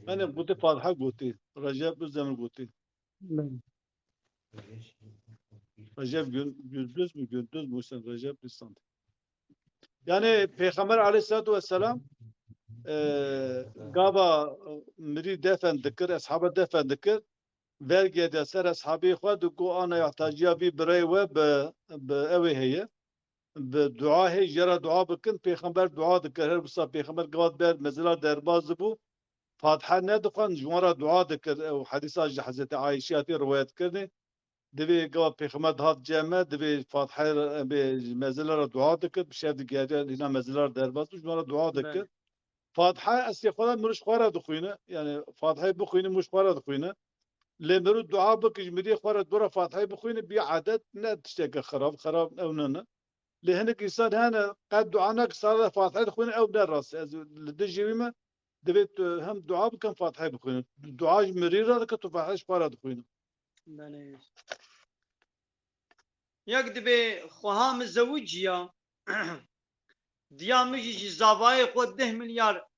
Yani Goti Fatiha Goti. Recep Özdemir Goti. Recep Gündüz mü? Gündüz mü? Sen Recep Nisan. Yani Peygamber Aleyhisselatü Vesselam gaba miri defen dikir, ashaba defen dikir. Vergi de ser ashabi xwe diku ana yahtaciya vî birey we bi evê heye. Bi dua heye jera dua bikin. Peygamber dua dikir. Her wisa Peygamber givat ber mezila derbaz bû. Fatiha nedixwan ji wan re dua dikir. Ew hedîsa ji Hezreti Ayşe hatî riwayet kirinê. Divê givat Peygamber dihat ceme divê Fatiha bê mezila re dua dikir. Bi şev digeriya hîna mezila derbaz bû ji wan re dua dikir. Fatiha eslê xwe re mirîş xwe re dixwîne. Yani Fatihayê bixwîne mirîş xwe re dixwîne. لمرو دعاء بك جمدي خورة دورة فاتحة بخوين بعدد لا تشتكي خراب أو ننا لهنك إنسان هنا قد دعانك صار فاتحة بخوين أو درس لدجي ما دبيت هم دعاء بكم فاتحة بخوين دعاء مريرة لك تفاحش خورة بخوين يكتب خوهام الزوجية ديا مجي زاباي خود 10 مليار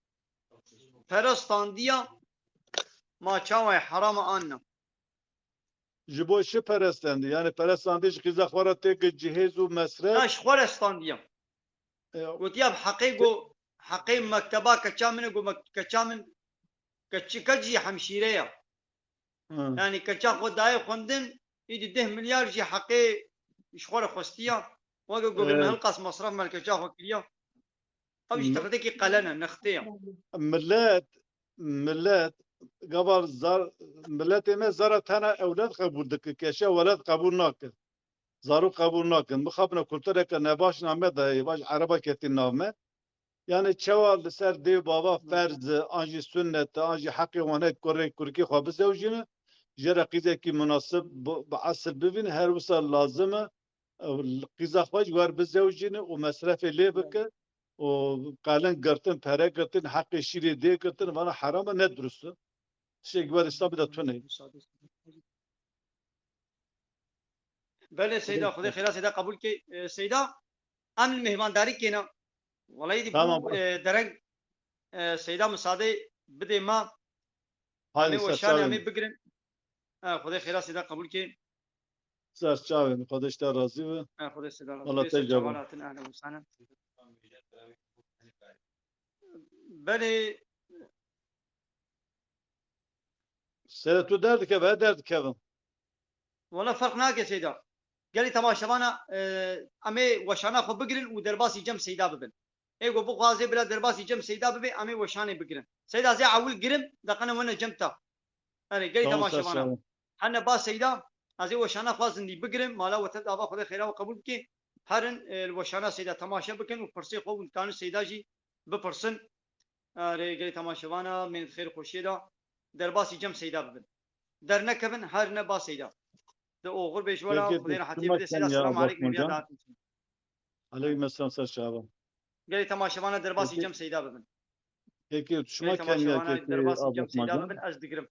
فرستان ديا ما چاوي حرام عنا جبو شو پرستند يعني پرستاندش خيزا خورة تك جهاز ومسرح اش خورستان ديا قلت يا بحقيقو حقيق مكتبا كشامن كشامن كجي حمشيريا يعني كشا خداي خوندن يدي 10 مليار جي حقي شخور خوستيا وقو قبل ما هلقص مصرف مال كشا خوكليا او اشتغلتك قلنا نختيا ملات قبل زار ملت ما زارت هنا أولاد قبول دك كشا ولد قبول ناكن زارو قبول ناكن بخابنا كلتر نباش نامه ده يباش عربة كتير نامه يعني تشوا لسر دي بابا فرز أنجي سنة أنجي حقي وانا كوركي خابز زوجنا جرى قيزة كي مناسب بعصر ببين هر وصل لازمه القيزة خواج وار بزوجنا ومصرف اللي بك وقالن قرتن فرق قرتن حق الشيء دي قرتن وانا حرام ندرسه شيء قبل إسلام بدأ تفني. بله سيدا خدا خيرا سيدا قبول كي سيدا عمل مهمانداری کینا والله دي بو درنگ سيدا مساعده بده ما هاي وشان امي بگرن خدا خيرا سيدا قبول كي سر چاوين خودش در راضي و خدا سيدا الله تجاوب اهلا وسهلا بله سيدا تو درد که بعد درد كيفن والله فرق ناقص سيدا قال لي تماشانا امي وشانا خو بگرن ودرباسي جم سيدا ببن ايغو بو غازي بلا درباسي جم سيدا ببي امي وشاني بگرن سيدا زي عول گرم دقنا وانا جمتا انا قال لي تماشانا حنا با سيدا ازي وشانا خواز دي بگرم مالا وتد ابا خدا خيرا وقبول كي هرن الوشانا سيدا تماشا بكن وفرسي خو كانوا سيدا جي بپرسن اري قال لي تماشانا من خير خوشيدا درباسي جم سيدا ببن درنا كبن هرنا با سيدا ده اوغر بيش ولا خدينا حتى بدي السلام عليكم يا دات عليكم السلام سر شعبان قال لي تماشانا درباسي جم سيدا ببن هيك شو ما كان يا درباسي جم سيدا ببن از دقرم